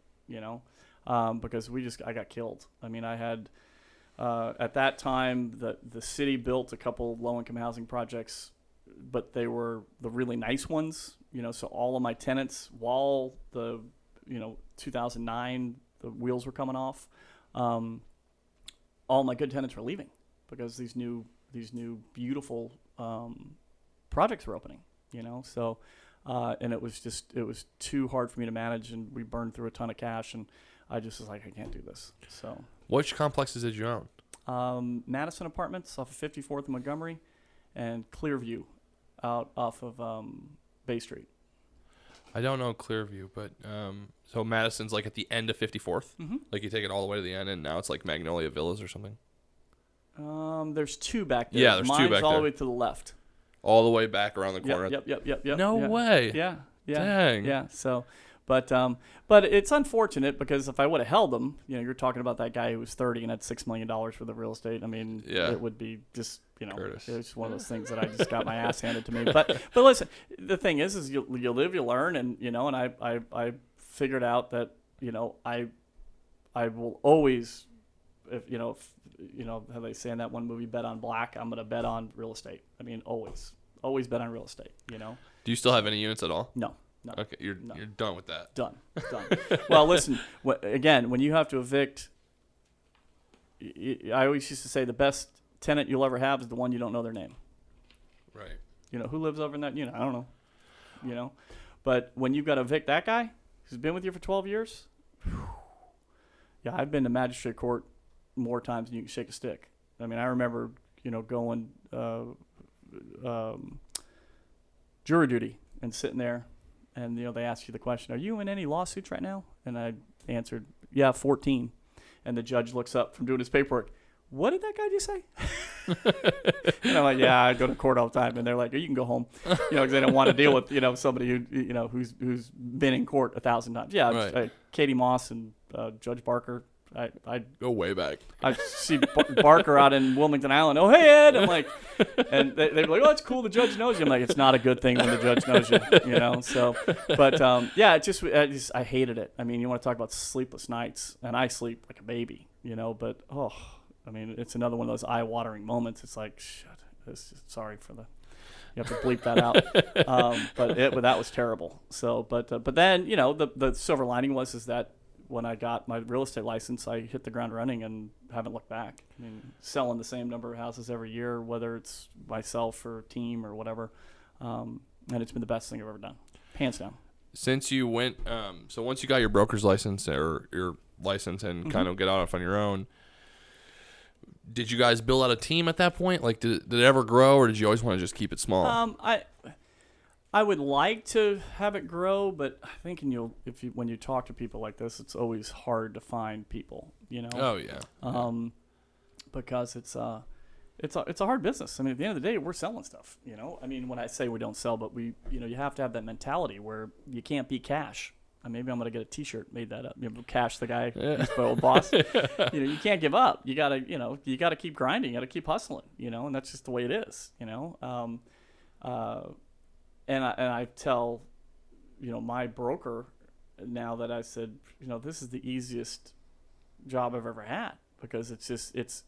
because I got killed. I had, at that time, the city built a couple low-income housing projects, but they were the really nice ones, so all of my tenants, while the, 2009, the wheels were coming off, all my good tenants were leaving because these new beautiful projects were opening, so and it was too hard for me to manage, and we burned through a ton of cash, and I just was like, I can't do this. So which complexes did you own? Madison Apartments off of 54th and Montgomery, and Clearview out off of Bay Street. I don't know Clearview, but so Madison's like at the end of 54th. Mm-hmm. Like you take it all the way to the end, and now it's like Magnolia Villas or something. There's two back there. Yeah, there's two Mine's back all there. the way to the left. All the way back around the corner. Yep. No way. Yeah. Dang. Yeah. So, but it's unfortunate because if I would have held them, you're talking about that guy who was 30 and had $6 million for the real estate. I mean, it would be just, Curtis. it's one of those things that I just got my ass handed to me. But listen, the thing is you live, you learn, and and I figured out that I will always, if how they say in that one movie, bet on black. I'm gonna bet on real estate. I mean, always bet on real estate. Do you still have any units at all? No. Okay, you're done with that. Done. Well, listen. Again, when you have to evict, I always used to say the best tenant you'll ever have is the one you don't know their name. Right. Who lives over in that unit? I don't know. But when you've got to evict that guy who's been with you for 12 years, yeah, I've been to magistrate court more times than you can shake a stick. I mean, I remember going jury duty and sitting there. And, they asked you the question, are you in any lawsuits right now? And I answered, yeah, 14. And the judge looks up from doing his paperwork. What did that guy just say? And I'm like, yeah, I go to court all the time. And they're like, oh, you can go home, because they don't want to deal with, somebody who's been in court 1,000 times. Yeah, right. Katie Moss and Judge Barker. I go way back. I see Barker out in Wilmington Island. Oh, hey, Ed. I'm like, and they're like, oh, it's cool. The judge knows you. I'm like, it's not a good thing when the judge knows you, So, but yeah, I hated it. I mean, you want to talk about sleepless nights, and I sleep like a baby, but I mean, it's another one of those eye-watering moments. It's like, shit. Sorry for the. You have to bleep that out. But that was terrible. So, but then the silver lining is that. When I got my real estate license, I hit the ground running and haven't looked back. I mean, selling the same number of houses every year, whether it's myself or a team or whatever, and it's been the best thing I've ever done, hands down. Since you went, so once you got your broker's license or your license and kind of get off on your own, did you guys build out a team at that point? Like, did it ever grow, or did you always want to just keep it small? I would like to have it grow, but I think when you talk to people like this, it's always hard to find people, Oh yeah. Because it's a hard business. I mean, at the end of the day, we're selling stuff. I mean, when I say we don't sell, but we, you have to have that mentality where you can't beat cash. Maybe I'm gonna get a T-shirt made that up. Cash the guy, he's my old boss. You can't give up. You gotta keep grinding. You gotta keep hustling. And that's just the way it is. And I tell, my broker now that I said, this is the easiest job I've ever had because it's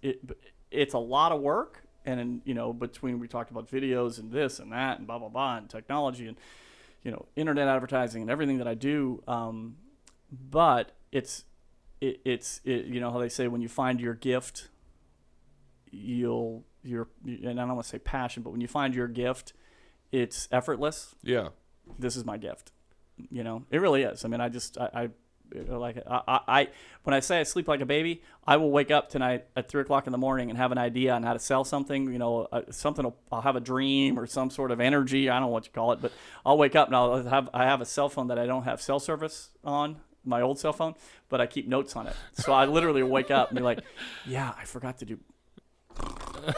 a lot of work. And, between we talked about videos and this and that and blah, blah, blah, and technology and, internet advertising and everything that I do. But it's how they say, when you find your gift, and I don't want to say passion, but when you find your gift, it's effortless. Yeah. This is my gift. It really is. I mean, I when I say I sleep like a baby, I will wake up tonight at 3:00 in the morning and have an idea on how to sell something. I'll have a dream or some sort of energy. I don't know what you call it, but I'll wake up and I have a cell phone that I don't have cell service on, my old cell phone, but I keep notes on it. So I literally wake up and be like, yeah, I forgot to do.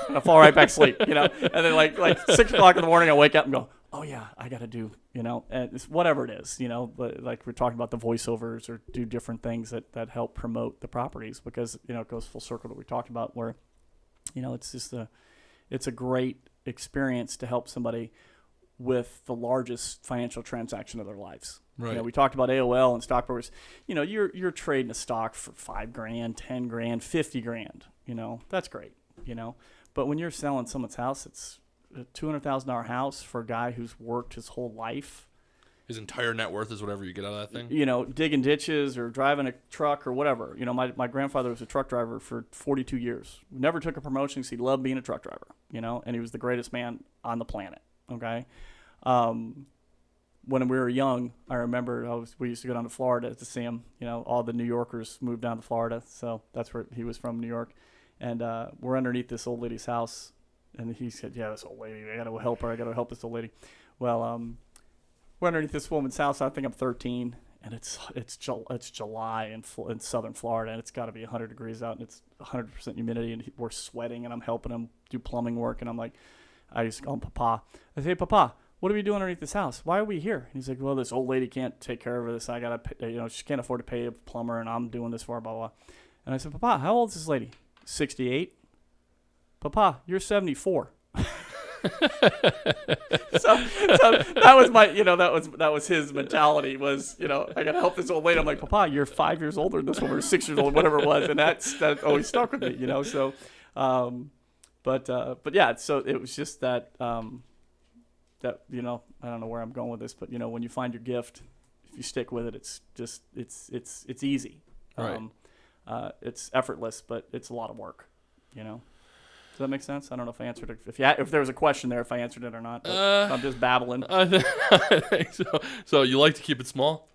And I fall right back asleep, and then like 6:00 in the morning, I wake up and go, oh yeah, I got to do, and it's whatever it is, but like we're talking about the voiceovers or do different things that help promote the properties because, it goes full circle to what we talked about where, it's just it's a great experience to help somebody with the largest financial transaction of their lives. Right. We talked about AOL and stockbrokers. You're trading a stock for $5,000, $10,000, $50,000. That's great. But when you're selling someone's house, it's a $200,000 house for a guy who's worked his whole life. His entire net worth is whatever you get out of that thing. Digging ditches or driving a truck or whatever. My grandfather was a truck driver for 42 years. Never took a promotion because he loved being a truck driver. And he was the greatest man on the planet. Okay. When we were young, I remember we used to go down to Florida to see him. All the New Yorkers moved down to Florida, so that's where he was from, New York. And we're underneath this old lady's house. And he said, yeah, this old lady, I got to help her. I got to help this old lady. Well, we're underneath this woman's house. I think I'm 13, and it's July in southern Florida, and it's got to be 100 degrees out, and it's 100% humidity, and we're sweating, and I'm helping him do plumbing work, and I'm like, I used to call him Papa. I say, hey, Papa, what are we doing underneath this house? Why are we here? And he's like, well, this old lady can't take care of this. I gotta, she can't afford to pay a plumber, and I'm doing this for her, blah, blah, blah. And I said, Papa, how old is this lady? 68. Papa, you're 74. so that was my, that was his mentality was, I gotta help this old lady. I'm like, Papa, you're 5 years older than this woman, or 6 years old, whatever it was, and that always stuck with me, So, but yeah, so it was just that that I don't know where I'm going with this, but when you find your gift, if you stick with it, it's just it's easy. Right. It's effortless, but it's a lot of work. Does that make sense? I don't know if I answered it. If there was a question there, if I answered it or not. I'm just babbling. I think so. So you like to keep it small?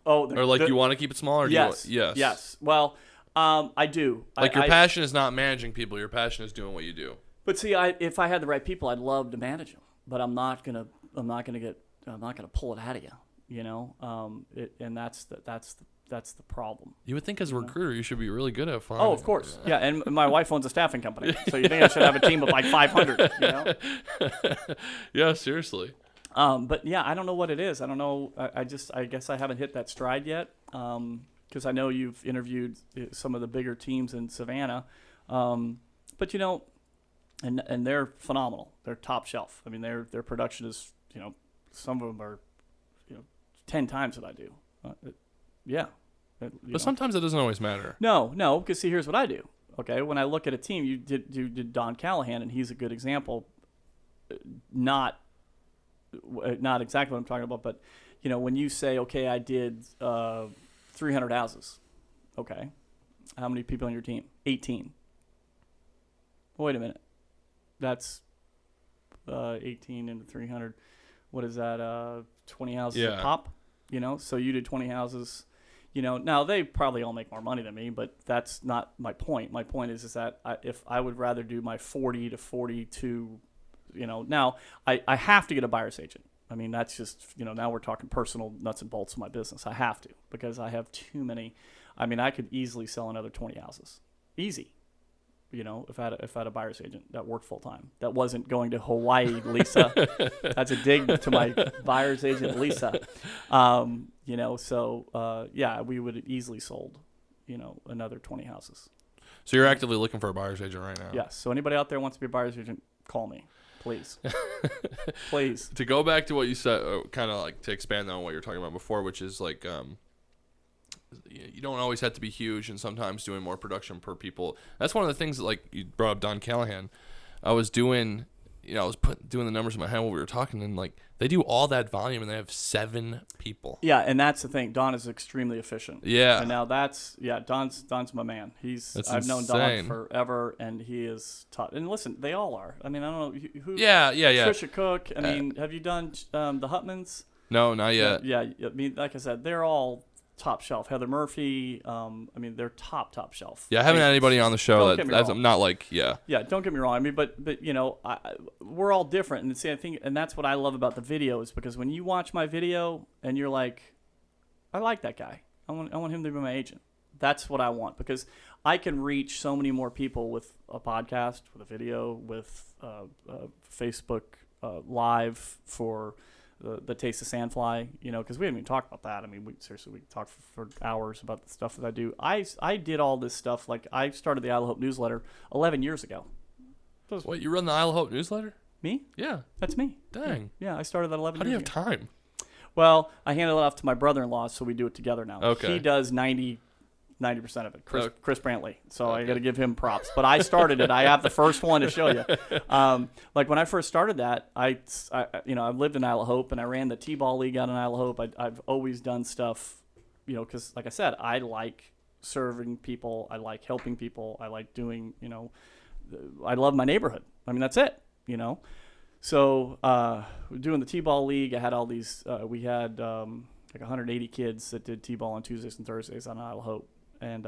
Oh, you want to keep it small? Or yes. Do you want, yes. Yes. Well, I do. Your passion is not managing people. Your passion is doing what you do. But see, if I had the right people, I'd love to manage them. But I'm not gonna pull it out of you. And that's the problem. You would think as a recruiter you should be really good at finding. Oh, of course. Yeah, and my wife owns a staffing company. So you think I should have a team of like 500, Yeah, seriously. But yeah, I don't know what it is. I don't know. I guess I haven't hit that stride yet. Because I know you've interviewed some of the bigger teams in Savannah. But and they're phenomenal. They're top shelf. I mean, their production is, some of them are, 10 times what I do. Yeah. But sometimes it doesn't always matter. No, because see, here's what I do. Okay, when I look at a team, you did Don Callahan, and he's a good example. Not exactly what I'm talking about, but when you say, okay, I did 300 houses. Okay, how many people on your team? 18. Wait a minute, that's 18 into 300. What is that? 20 houses a pop. So you did 20 houses. Now they probably all make more money than me, but that's not my point. My point is that if I would rather do my 40 to 42, now I have to get a buyer's agent. I mean, that's just, now we're talking personal nuts and bolts of my business. I have to, because I have too many. I mean, I could easily sell another 20 houses. Easy. If I had a buyer's agent that worked full time, that wasn't going to Hawaii, Lisa. That's a dig to my buyer's agent, Lisa. Yeah, we would have easily sold, another 20 houses. So you're actively looking for a buyer's agent right now? Yes. So anybody out there wants to be a buyer's agent, call me, please. Please. To go back to what you said, kind of like to expand on what you were talking about before, which is like, you don't always have to be huge, and sometimes doing more production per people. That's one of the things that, like, you brought up Don Callahan. I was doing, doing the numbers in my head while we were talking, and like they do all that volume, and they have 7 people. Yeah, and that's the thing. Don is extremely efficient. Yeah. And now Don's Don's my man. I've known Don forever, and he is top. And listen, they all are. I mean, I don't know who. Yeah. Trisha Cook. I mean, have you done the Hutmans? No, not yet. Yeah. I mean, like I said, they're all top shelf. Heather Murphy, I mean, they're top shelf. Yeah, I haven't had anybody on the show that's not like, yeah. Yeah, don't get me wrong. I mean, but we're all different, and see, I think, and that's what I love about the video is because when you watch my video and you're like, I like that guy. I want him to be my agent. That's what I want because I can reach so many more people with a podcast, with a video, with Facebook Live for the Taste of Sandfly, because we haven't even talked about that. I mean, we can talk for hours about the stuff that I do. I did all this stuff. Like, I started the Isle of Hope newsletter 11 years ago. What, you run the Isle of Hope newsletter? Me? Yeah. That's me. Dang. Yeah, I started that 11 years ago. How do you have time? Well, I handed it off to my brother-in-law, so we do it together now. Okay. He does 90% of it, Chris Brantley. So okay. I got to give him props. But I started it. I have the first one to show you. Like when I first started that, I lived in Isle of Hope and I ran the T-ball league out in Isle of Hope. I've always done stuff, because like I said, I like serving people. I like helping people. I like doing, I love my neighborhood. I mean, that's it, So doing the T-ball league, I had all these, we had like 180 kids that did T-ball on Tuesdays and Thursdays on Isle of Hope. And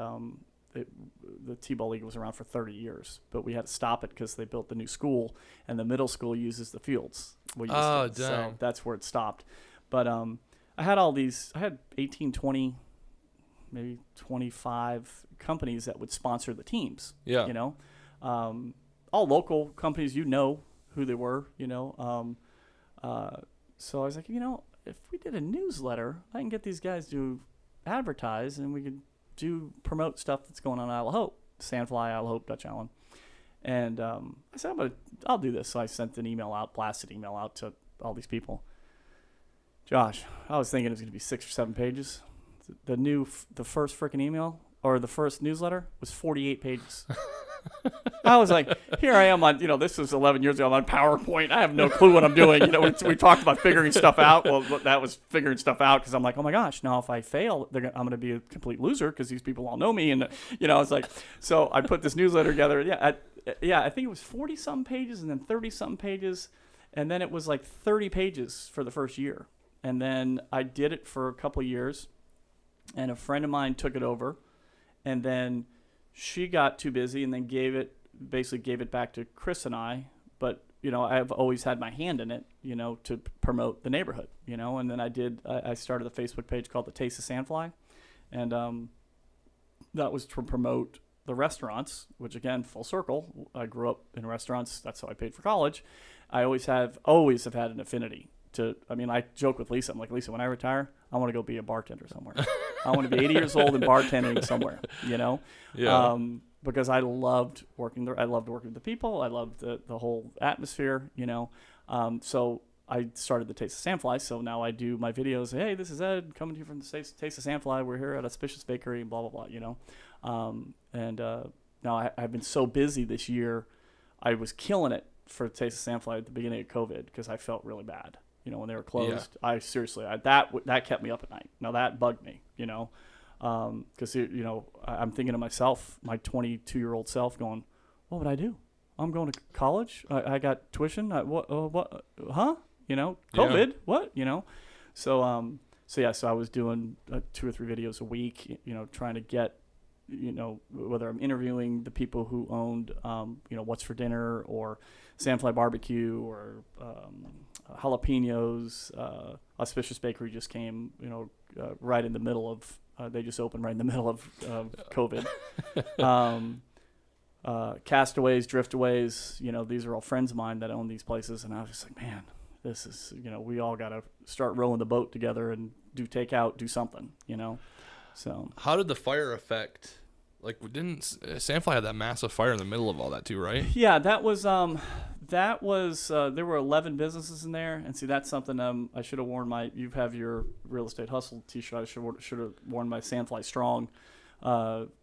the T-ball league was around for 30 years, but we had to stop it because they built the new school, and the middle school uses the fields. Dang. So that's where it stopped. But I had 18, 20, maybe 25 companies that would sponsor the teams. Yeah. You know, all local companies, you know who they were, you know. So I was like, you know, if we did a newsletter, I can get these guys to advertise, and we could promote stuff that's going on in Isle of Hope, Sandfly, Isle of Hope, Dutch Island. And I said, I'll do this. So I sent an email out, blasted email out to all these people. Josh, I was thinking it was going to be 6 or 7 pages. The first freaking email or the first newsletter was 48 pages. I was like, here I am on, you know, this was 11 years ago. I'm on PowerPoint. I have no clue what I'm doing. You know, we talked about figuring stuff out. Well, that was figuring stuff out because I'm like, oh my gosh, now if I fail, I'm going to be a complete loser because these people all know me. And, you know, it's like, so I put this newsletter together. I think it was 40-something pages and then 30-something pages. And then it was like 30 pages for the first year. And then I did it for a couple of years. And a friend of mine took it over. And then she got too busy and then gave it back to Chris and I. But, you know, I've always had my hand in it, you know, to promote the neighborhood, you know. And then I started a Facebook page called The Taste of Sandfly. And that was to promote the restaurants, which, again, full circle. I grew up in restaurants. That's how I paid for college. I always have had an affinity to, I mean, I joke with Lisa. I'm like, Lisa, when I retire, I want to go be a bartender somewhere. I want to be 80 years old and bartending somewhere, you know? Yeah. Because I loved working there. I loved working with the people. I loved the whole atmosphere, you know? So I started the Taste of Sandfly. So now I do my videos. Hey, this is Ed coming to you from the Taste of Sandfly. We're here at Auspicious Bakery and blah, blah, blah, you know? Now I've been so busy this year. I was killing it for Taste of Sandfly at the beginning of COVID because I felt really bad. You know, when they were closed, Yeah. that kept me up at night. Now that bugged me, you know, because, you know, I'm thinking to myself, my 22-year-old self going, what would I do? I'm going to college. I got tuition. What? Huh? You know, COVID. Yeah. What? You know, so I was doing 2 or 3 videos a week, you know, trying to get, you know, whether I'm interviewing the people who owned, you know, What's for Dinner or Sandfly Barbecue or Jalapenos. Auspicious Bakery just came, you know, right in the middle of, they just opened right in the middle of COVID. Castaways, Driftaways, you know, these are all friends of mine that own these places. And I was just like, man, this is, you know, we all got to start rowing the boat together and do takeout, do something, you know. So how did the fire affect? Like, didn't Sandfly had that massive fire in the middle of all that too, right? Yeah, that was there were 11 businesses in there, and see, that's something I should have worn you have your Real Estate Hustle T-shirt. I should have worn my Sandfly Strong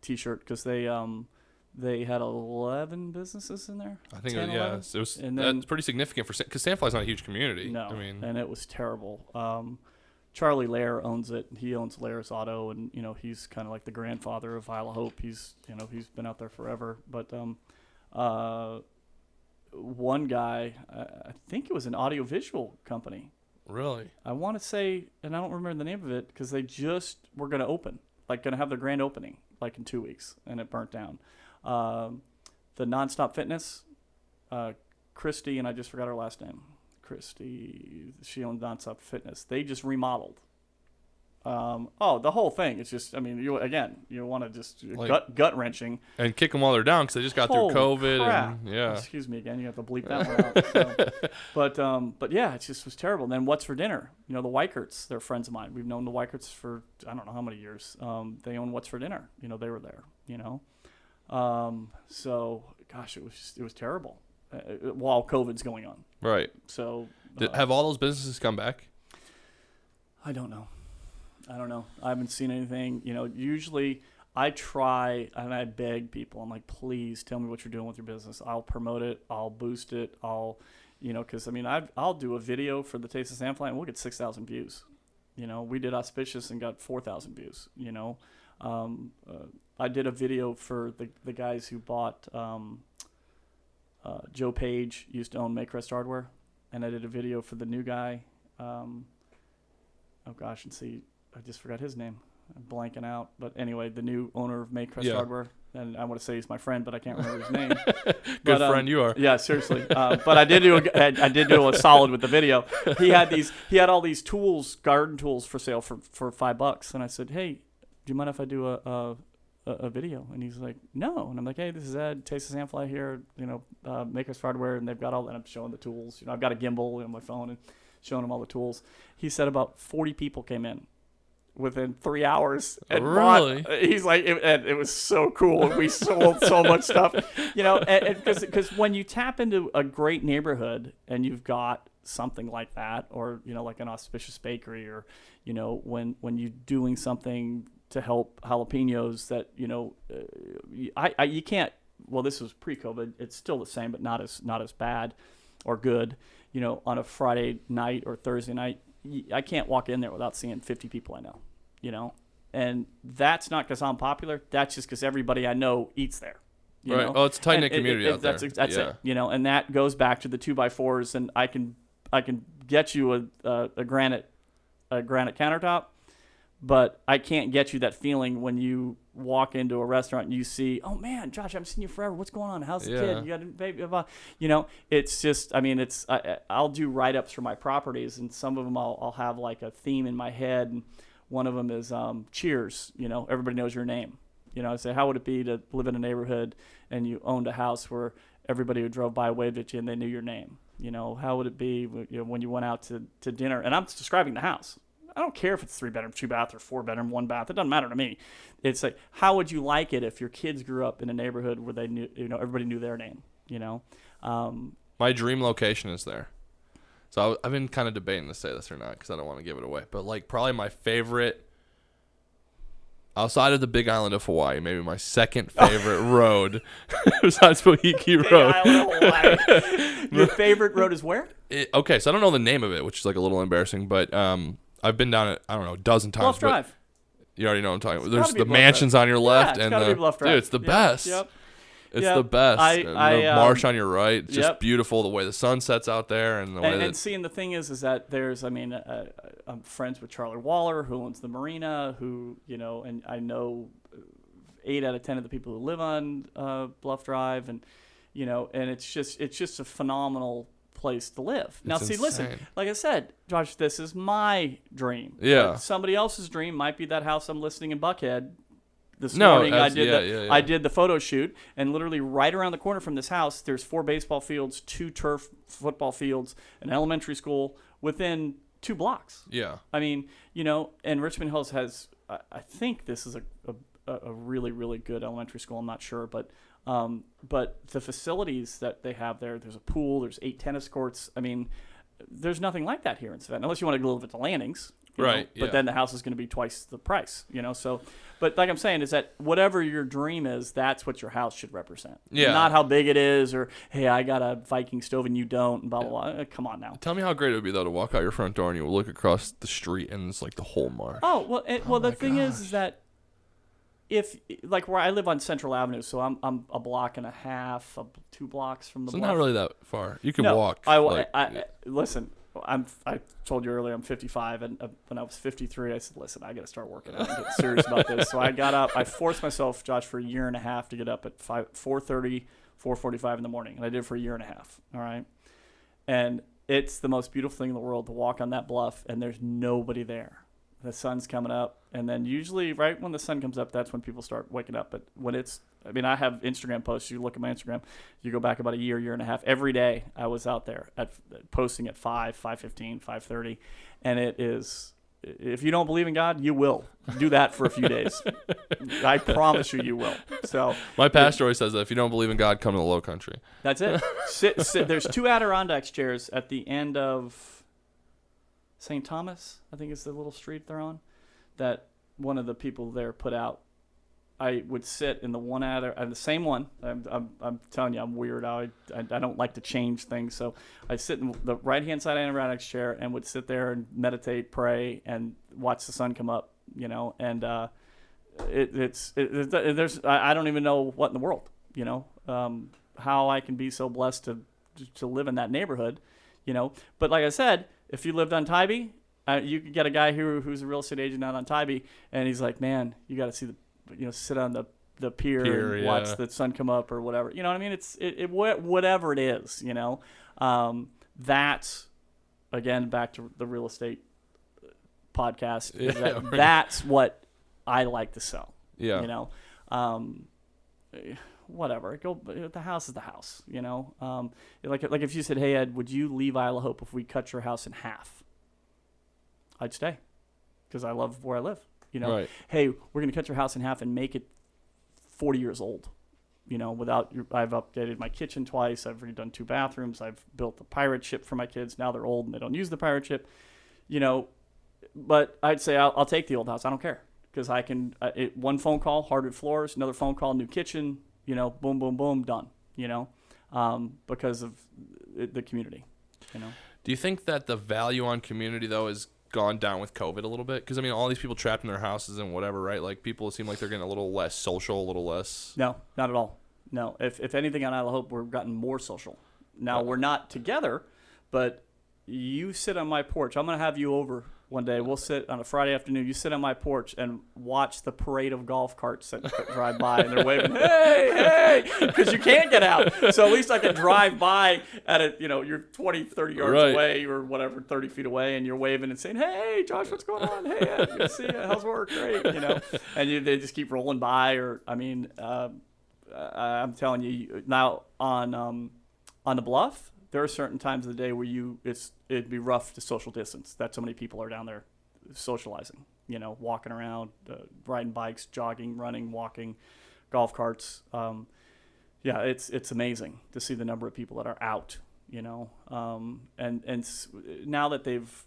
T-shirt because they had 11 businesses in there. I think 10, it was, and that's then, pretty significant because Sandfly's not a huge community. No, I mean, and it was terrible. Charlie Lair owns it. He owns Lair's Auto, and, you know, he's kind of like the grandfather of Isle of Hope. He's been out there forever. But one guy, I think it was an audiovisual company. really? I want to say, and I don't remember the name of it because they just were going to open, like going to have their grand opening, like in 2 weeks, and it burnt down. The Nonstop Fitness, Christy, and I just forgot her last name. Christy, she owned Nonstop Fitness. They just remodeled. The whole thing. It's just, I mean, you want to just gut wrenching And kick them while they're down because they just got Holy through COVID. crap. And yeah. Excuse me again. You have to bleep that one out. So. But yeah, it just was terrible. And then What's for Dinner? You know, the Weikerts, they're friends of mine. We've known the Weikerts for I don't know how many years. They own What's for Dinner. You know, they were there. You know, so gosh, it was terrible while COVID's going on. Right. So Have all those businesses come back? I don't know. I haven't seen anything. You know, usually I try and I beg people. I'm like, please tell me what you're doing with your business. I'll promote it. I'll boost it. You know, because I mean, I'll do a video for the Taste of Sandfly and we'll get 6,000 views. You know, we did Auspicious and got 4,000 views. You know, I did a video for the guys who bought Joe Page used to own Maycrest Hardware, and I did a video for the new guy. I just forgot his name. I'm blanking out. But anyway, the new owner of Maycrest Hardware. and I want to say he's my friend, but I can't remember his name. Good friend you are. Yeah, seriously. But I did do a solid with the video. He had all these tools, garden tools for sale for $5, and I said, hey, do you mind if I do a video? And he's like, no. And I'm like, hey, this is Ed, Taste of Sandfly here, Makers Hardware, and they've got all, and I'm showing the tools. I've got a gimbal on my phone and showing him all the tools. He said about 40 people came in within 3 hours. And really? He's like, it was so cool. We sold so much stuff, because when you tap into a great neighborhood and you've got something like that, or, like an auspicious bakery, or, when you're doing something to help jalapenos that, you can't, well, this was pre-COVID. It's still the same, but not as bad or good, on a Friday night or Thursday night. I can't walk in there without seeing 50 people I know, and that's not because I'm popular. That's just because everybody I know eats there. Right. Oh, it's a tight-knit community out there. That's it. And that goes back to the 2x4s, and I can get you a granite countertop, but I can't get you that feeling when you walk into a restaurant and you see, oh man, Josh, I haven't seen you forever. What's going on? How's the kid? You got a baby? It's just, I'll do write-ups for my properties, and some of them I'll have like a theme in my head, and one of them is cheers. Everybody knows your name. I say, how would it be to live in a neighborhood and you owned a house where everybody who drove by waved at you and they knew your name? How would it be when you went out to dinner? And I'm describing the house. I don't care if it's 3-bedroom, 2-bath, or 4-bedroom, 1-bath. It doesn't matter to me. It's like, how would you like it if your kids grew up in a neighborhood where they knew, everybody knew their name? My dream location is there. So I've been kind of debating to say this or not because I don't want to give it away. But like probably my favorite, outside of the Big Island of Hawaii, maybe my second favorite road besides Wahiki Road. Big Island of Hawaii. Your favorite road is where? Okay, so I don't know the name of it, which is like a little embarrassing, but I've been down it, I don't know, a dozen times. Bluff Drive. You already know what I'm talking about. There's the mansions on your left, and dude, it's the best. Yep. It's the best. The marsh on your right, it's just beautiful. The way the sun sets out there, and the way and seeing the thing is that there's, I'm friends with Charlie Waller, who owns the marina, who and I know 8 out of 10 of the people who live on Bluff Drive, and and it's just a phenomenal place to live. Now, see, listen, like I said, Josh, this is my dream. Yeah. But somebody else's dream might be that house I'm listing in Buckhead. This morning, I did the photo shoot, and literally right around the corner from this house, there's 4 baseball fields, 2 turf football fields, an elementary school within 2 blocks. Yeah. And Richmond Hills has, I think this is a really, really good elementary school. I'm not sure, but the facilities that they have there's a pool, there's 8 tennis courts. There's nothing like that here in Savannah, unless you want to go live at the Landings. Right. But then the house is going to be twice the price, So, but like I'm saying, is that whatever your dream is, that's what your house should represent. Yeah. Not how big it is, or hey, I got a Viking stove and you don't, and blah blah blah. Come on now. Tell me how great it would be though to walk out your front door and you look across the street and it's like the whole marsh. Oh well, the thing is that if like where I live on Central Avenue, so I'm a block and a half, 2 blocks from the. So bluff. not really that far. You can walk. Listen. I told you earlier I'm 55, and when I was 53, I said, listen, I got to start working out and get serious about this. So I got up. I forced myself, Josh, for a year and a half to get up at 4:30, 4:45 in the morning, and I did it for a year and a half. All right, and it's the most beautiful thing in the world to walk on that bluff, and there's nobody there. The sun's coming up, and then usually right when the sun comes up, that's when people start waking up. But when it's, I have Instagram posts. You look at my Instagram, you go back about a year and a half. Every day I was out there posting at 5:15, 5:30, and it is. If you don't believe in God, you will do that for a few days. I promise you will. So my pastor always says that if you don't believe in God, come to the Low Country. That's it. Sit. There's 2 Adirondacks chairs at the end of St. Thomas, I think is the little street they're on, that one of the people there put out. I would sit in the the same one. I'm telling you, I'm weird. I don't like to change things, so I sit in the right-hand side Adirondacks chair and would sit there and meditate, pray, and watch the sun come up. And there's I don't even know what in the world, how I can be so blessed to live in that neighborhood, But like I said, if you lived on Tybee, you could get a guy who's a real estate agent out on Tybee, and he's like, man, you got to see sit on the the pier and watch the sun come up or whatever. You know what I mean? It's whatever it is. You know, that's again back to the real estate podcast. That's what I like to sell. Yeah. You know, whatever. The house is the house. You know, like if you said, "Hey Ed, would you leave Isle of Hope if we cut your house in half?" I'd stay because I love where I live. You know, right. Hey, we're gonna cut your house in half and make it 40 years old. You know, I've updated my kitchen twice. I've redone 2 bathrooms. I've built the pirate ship for my kids. Now they're old and they don't use the pirate ship. You know, but I'd say I'll take the old house. I don't care because I can. One phone call, hardwood floors. Another phone call, new kitchen. You know, boom, boom, boom, done. You know, because of the community. You know. Do you think that the value on community though is gone down with COVID a little bit? Because I mean, all these people trapped in their houses and whatever, right? Like people seem like they're getting a little less social, a little less. No, not at all. No, if anything on Isle of Hope, we've gotten more social. Now we're not together, but you sit on my porch. I'm gonna have you over one day. We'll sit on a Friday afternoon. You sit on my porch and watch the parade of golf carts that drive by, and they're waving, hey, hey, because you can't get out. So at least I can drive by at it. You know, you're 20, 30 yards away or whatever, 30 feet away, and you're waving and saying, hey, Josh, what's going on? Hey, Ed, good to see you. How's work? Great, you know. And they just keep rolling by. Or I mean, I'm telling you now on the bluff. There are certain times of the day where it'd be rough to social distance. That so many people are down there socializing, you know, walking around, riding bikes, jogging, running, walking, golf carts. Yeah, it's amazing to see the number of people that are out, you know. And now that they've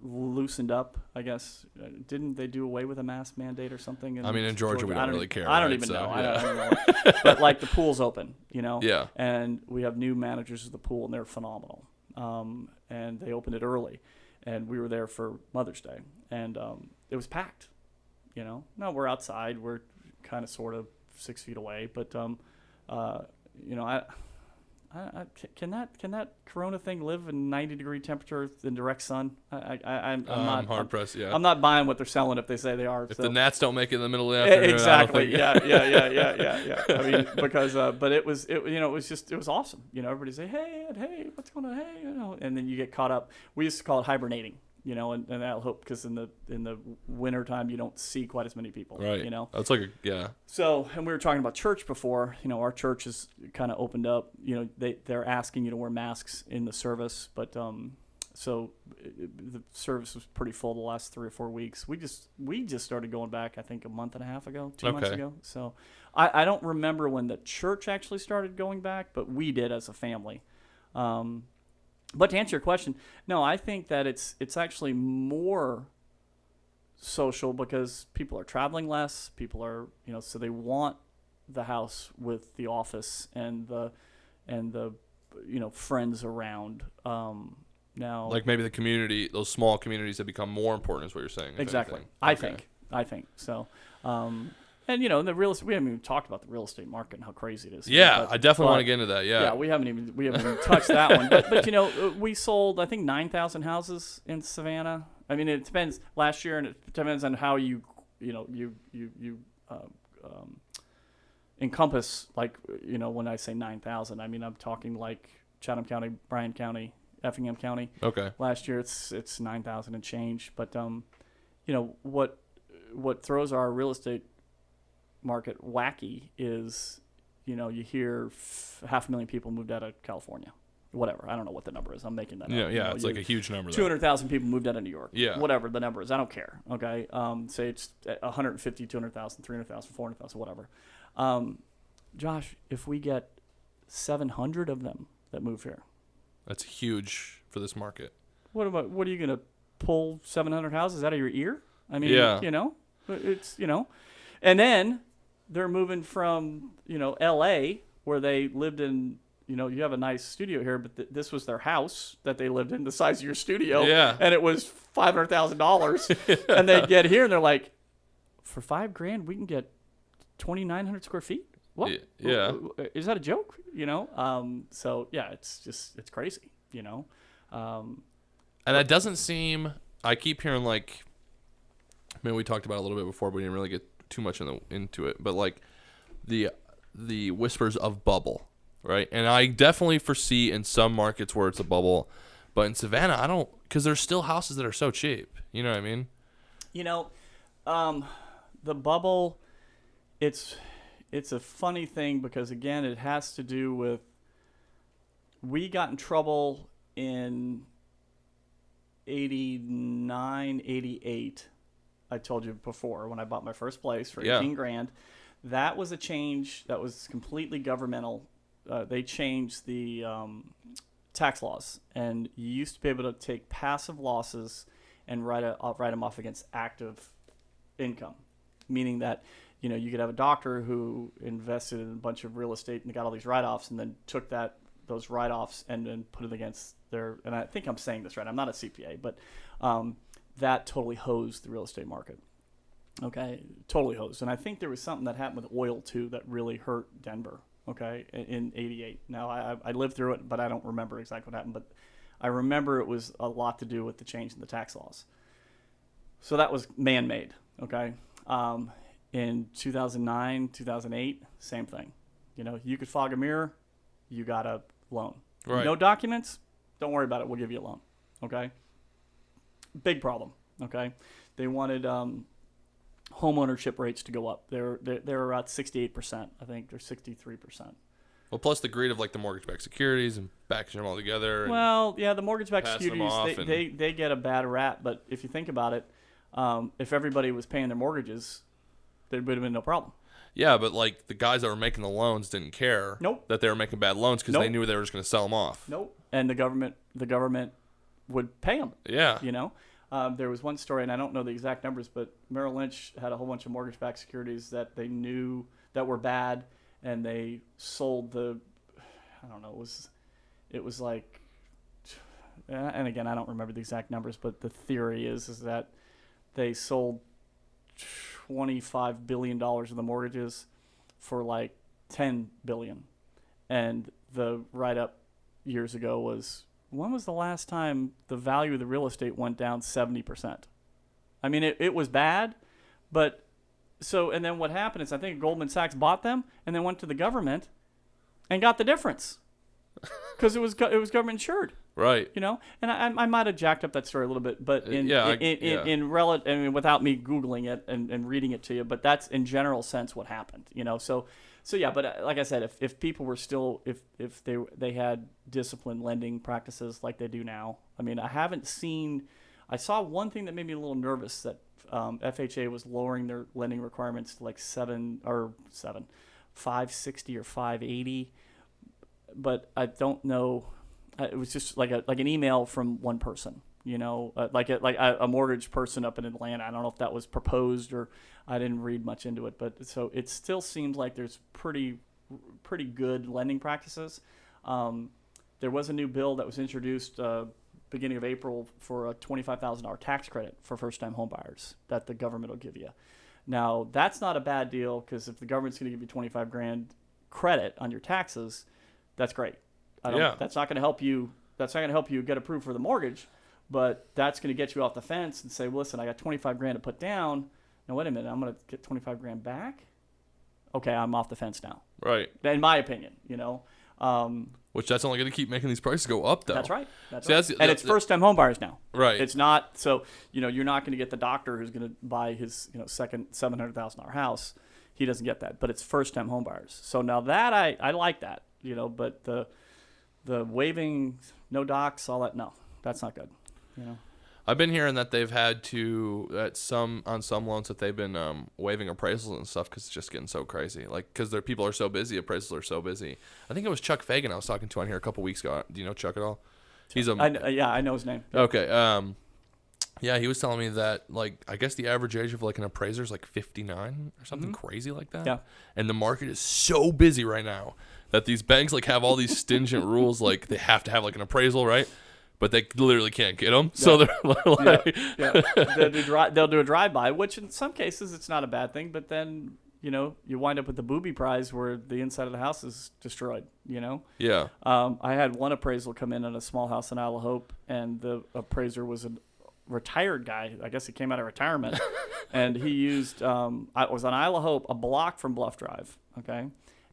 loosened up, I guess, didn't they do away with a mask mandate or something? I mean, in Georgia, we don't really care. I don't even know. Yeah. I don't know. But like the pool's open, you know. Yeah. And we have new managers of the pool, and they're phenomenal. And they opened it early, and we were there for Mother's Day, and it was packed. You know, now we're outside. We're kind of sort of 6 feet away, but you know, can that Corona thing live in 90-degree temperature in direct sun? I'm not hard pressed. Yeah, I'm not buying what they're selling if they say they are. If the gnats don't make it in the middle of the afternoon, exactly. Yeah. I mean, because but it was awesome. You know, everybody say, hey Ed, hey, what's going on? Hey, you know, and then you get caught up. We used to call it hibernating. You know, and I'll hope because in the winter time you don't see quite as many people. Right. You know, that's like So, and we were talking about church before. You know, our church is kind of opened up. You know, they're asking you to wear masks in the service, but so the service was pretty full the last 3 or 4 weeks. We just started going back. I think a month and a half ago, 2 months ago. So, I don't remember when the church actually started going back, but we did as a family. But to answer your question, no, I think that it's actually more social because people are traveling less. People are, you know, so they want the house with the office and the you know, friends around. Now, like maybe the community, those small communities have become more important, is what you're saying. Exactly. I think so. And, you know, the we haven't even talked about the real estate market and how crazy it is. Yeah, I definitely want to get into that. Yeah. Yeah, we haven't even touched that one. But you know, we sold I think 9,000 houses in Savannah. I mean, it depends. Last year, and it depends on how you encompass. Like, you know, when I say 9,000, I mean I'm talking like Chatham County, Bryan County, Effingham County. Okay. Last year it's 9,000 and change. But you know what throws our real estate market wacky is, you know, you hear 500,000 people moved out of California, whatever. I don't know what the number is. I'm making that up. Yeah, it's like a huge number. 200,000 people moved out of New York. Yeah, whatever the number is, I don't care. Okay, say it's 150, 200,000, 300,000, 400,000, whatever. Josh, if we get 700 of them that move here, that's huge for this market. What are you gonna pull 700 houses out of your ear? I mean, you know, it's, you know, and then they're moving from, you know, L.A. where they lived in, you know, you have a nice studio here, but this was their house that they lived in, the size of your studio. Yeah. And it was $500,000. And they get here and they're like, for $5,000, we can get 2,900 square feet? What? Yeah. Is that a joke? You know? So, yeah, it's crazy, you know? And that doesn't seem, I keep hearing like, I mean, we talked about it a little bit before, but we didn't really get too much into it, but like the whispers of bubble, right? And I definitely foresee in some markets where it's a bubble, but in Savannah, I don't, because there's still houses that are so cheap. You know what I mean? The bubble, it's a funny thing because, again, it has to do with, we got in trouble in 89, 88. I told you before when I bought my first place for 18 grand. That was a change that was completely governmental. They changed the tax laws, and you used to be able to take passive losses and write them off against active income, meaning that you could have a doctor who invested in a bunch of real estate and got all these write-offs, and then took those write-offs and then put it against their. And I think I'm saying this right. I'm not a CPA, but that totally hosed the real estate market. Okay, totally hosed. And I think there was something that happened with oil too that really hurt Denver. Okay, in '88. Now I lived through it, but I don't remember exactly what happened. But I remember it was a lot to do with the change in the tax laws. So that was man-made. Okay. In 2009, 2008, same thing. You could fog a mirror, you got a loan. Right. No documents, don't worry about it. We'll give you a loan. Okay. Big problem. Okay. They wanted home ownership rates to go up. They're about 68%. I think they're 63%. Well, plus the greed of like the mortgage-backed securities and backing them all together. Well, yeah, the mortgage-backed securities, they get a bad rap. But if you think about it, if everybody was paying their mortgages, there would have been no problem. Yeah, but like the guys that were making the loans didn't care that they were making bad loans because they knew they were just going to sell them off. Nope. And the government would pay them. Yeah. There was one story, and I don't know the exact numbers, but Merrill Lynch had a whole bunch of mortgage-backed securities that they knew that were bad, and they sold I don't know, it was like, and again, I don't remember the exact numbers, but the theory is that they sold $25 billion of the mortgages for like $10 billion. And the write-up years ago was, when was the last time the value of the real estate went down 70%? I mean, it was bad, but so, and then what happened is I think Goldman Sachs bought them and then went to the government and got the difference because it was government insured. Right. And I might have jacked up that story a little bit, but without me Googling it and reading it to you, but that's in general sense what happened, So yeah, but like I said, if people were still, if they had disciplined lending practices like they do now, I mean, I saw one thing that made me a little nervous that FHA was lowering their lending requirements to like 560 or 580, but I don't know. It was just like an email from one person, like a mortgage person up in Atlanta. I don't know if that was proposed or I didn't read much into it, but so it still seems like there's pretty good lending practices. There was a new bill that was introduced beginning of April for a $25,000 tax credit for first-time homebuyers that the government will give you. Now that's not a bad deal because if the government's going to give you $25,000 credit on your taxes, that's great. That's not going to help you. That's not going to help you get approved for the mortgage, but that's going to get you off the fence and say, well, listen, I got $25,000 to put down. Now wait a minute, I'm going to get $25,000 back. Okay, I'm off the fence now. Right. In my opinion, Which that's only going to keep making these prices go up, though. That's right. And it's first-time home buyers now. Right. It's not so. You're not going to get the doctor who's going to buy his second $700,000 house. He doesn't get that, but it's first-time home buyers. So now that I like that, but the waiving, no docs, all that, no, that's not good. I've been hearing that they've had to on some loans that they've been waiving appraisals and stuff because it's just getting so crazy. Like because their people are so busy, appraisals are so busy. I think it was Chuck Fagan I was talking to on here a couple weeks ago. Do you know Chuck at all? He's I know his name. Okay. Yeah, he was telling me that like I guess the average age of like an appraiser is like 59 or something crazy like that. Yeah. And the market is so busy right now that these banks like have all these stringent rules like they have to have like an appraisal, right? But they literally can't get them. Yeah. So they're like they'll do a drive-by, which in some cases it's not a bad thing, but then you wind up with the booby prize where the inside of the house is destroyed, Yeah. I had one appraisal come in on a small house in Isle of Hope, and the appraiser was an retired guy. I guess he came out of retirement, and he used. I was on Isle of Hope, a block from Bluff Drive. Okay,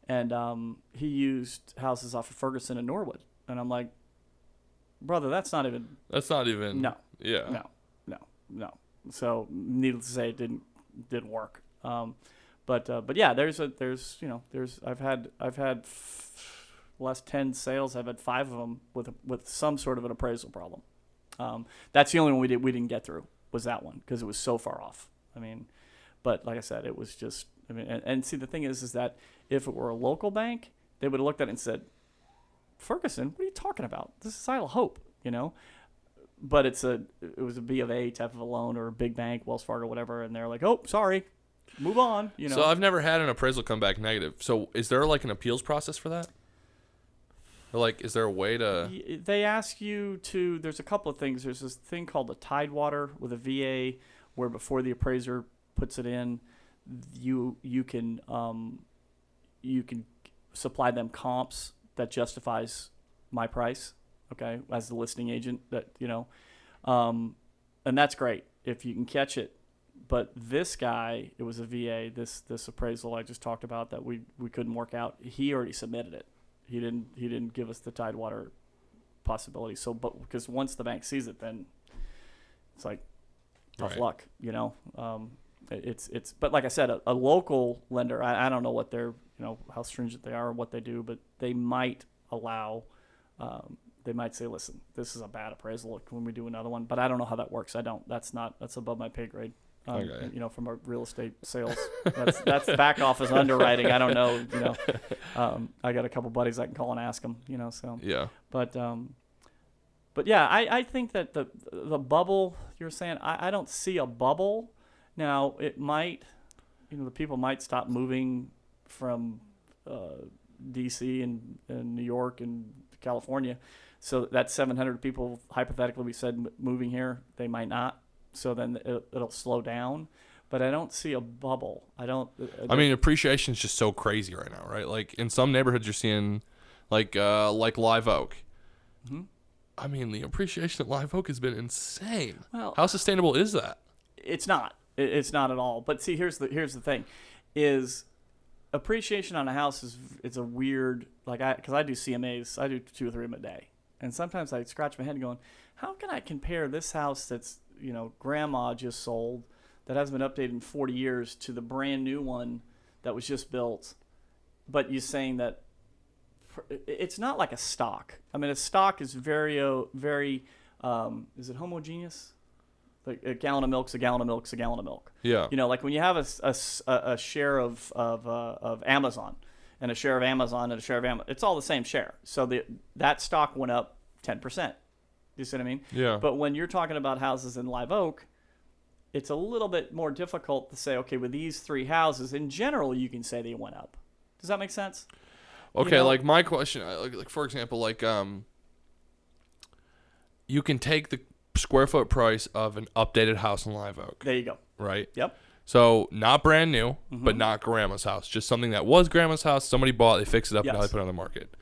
and he used houses off of Ferguson and Norwood, and I'm like, brother, that's not even. No. Yeah. No. So needless to say, it didn't work. But yeah, I've had less 10 sales. I've had 5 of them with some sort of an appraisal problem. That's the only one we didn't get through, was that one, because it was so far off. I mean, but like I said, it was just, I mean, and see, the thing is that if it were a local bank, they would have looked at it and said, Ferguson, what are you talking about? This is Isle of Hope, But it was a B of A type of a loan, or a big bank, Wells Fargo, whatever, and they're like, oh, sorry, move on. So I've never had an appraisal come back negative. So is there like an appeals process for that? Or like, is there a way to? They ask you to. There's a couple of things. There's this thing called a Tidewater with a VA, where before the appraiser puts it in, you can supply them comps that justifies my price. Okay, as the listing agent, and that's great if you can catch it. But this guy, it was a VA. This appraisal I just talked about that we couldn't work out. He already submitted it. He didn't give us the Tidewater possibility. So, but because once the bank sees it, then it's like tough luck, It's but like I said, a local lender. I don't know what they're how stringent they are or what they do, but they might allow. They might say, listen, this is a bad appraisal. Can we do another one? But I don't know how that works. That's above my pay grade. Okay. From our real estate sales, that's back office underwriting. I don't know. I got a couple buddies I can call and ask them. So yeah. But yeah, I think that the bubble you're saying, I don't see a bubble. Now it might, the people might stop moving from D.C. and New York and California. So that 700 people, hypothetically, we said moving here, they might not. So then it'll slow down. But I don't see a bubble. I mean, appreciation is just so crazy right now, right? Like in some neighborhoods, you're seeing like Live Oak. Mm-hmm. I mean, the appreciation at Live Oak has been insane. Well, how sustainable is that? It's not. It's not at all. But see, here's the thing, is appreciation on a house it's a weird, because I do CMAs. I do 2 or 3 of them a day, and sometimes I scratch my head going, how can I compare this house that's grandma just sold, that hasn't been updated in 40 years, to the brand new one that was just built? But you're saying that it's not like a stock. I mean, a stock is very, is it homogeneous? Like a gallon of milk's a gallon of milk's a gallon of milk. Yeah. Like when you have a share of Amazon, and a share of Amazon and a share of Amazon, it's all the same share. So that stock went up 10%. You see what I mean? Yeah. But when you're talking about houses in Live Oak, it's a little bit more difficult to say, okay, with these 3 houses, in general, you can say they went up. Does that make sense? Okay, like my question, like for example, you can take the square foot price of an updated house in Live Oak. There you go. Right? Yep. So not brand new, but not grandma's house. Just something that was grandma's house. Somebody bought, they fixed it up, and now they put it on the market.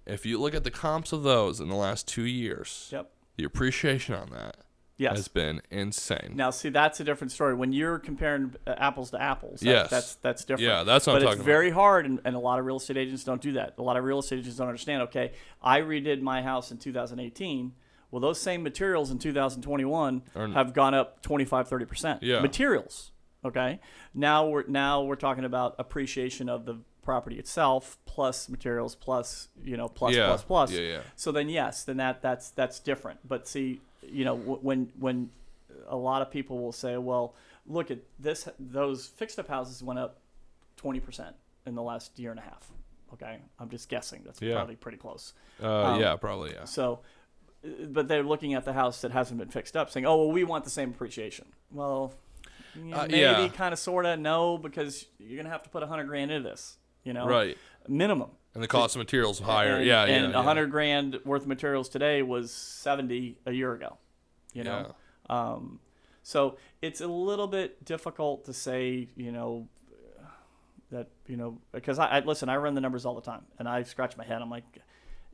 If you look at the comps of those in the last 2 years, the appreciation on that has been insane. Now, see, that's a different story. When you're comparing apples to apples, that's different. Yeah, that's what I'm talking about. But it's very hard, and a lot of real estate agents don't do that. A lot of real estate agents don't understand, okay, I redid my house in 2018. Well, those same materials in 2021 have gone up 25, 30%. Yeah. Materials, okay? Now we're talking about appreciation of the property itself, plus materials, plus plus. Yeah. So then that's different. But see, when a lot of people will say, well, look at this, those fixed up houses went up 20% in the last year and a half. Okay, I'm just guessing. That's probably pretty close. Probably. So, but they're looking at the house that hasn't been fixed up, saying, oh, well, we want the same appreciation. Well, maybe, kind of, sort of, no, because you're gonna have to put $100,000 into this. Right. Minimum. And the cost of materials higher. And $100,000 worth of materials today was $70 a year ago. So it's a little bit difficult to say, that because I run the numbers all the time, and I scratch my head. I'm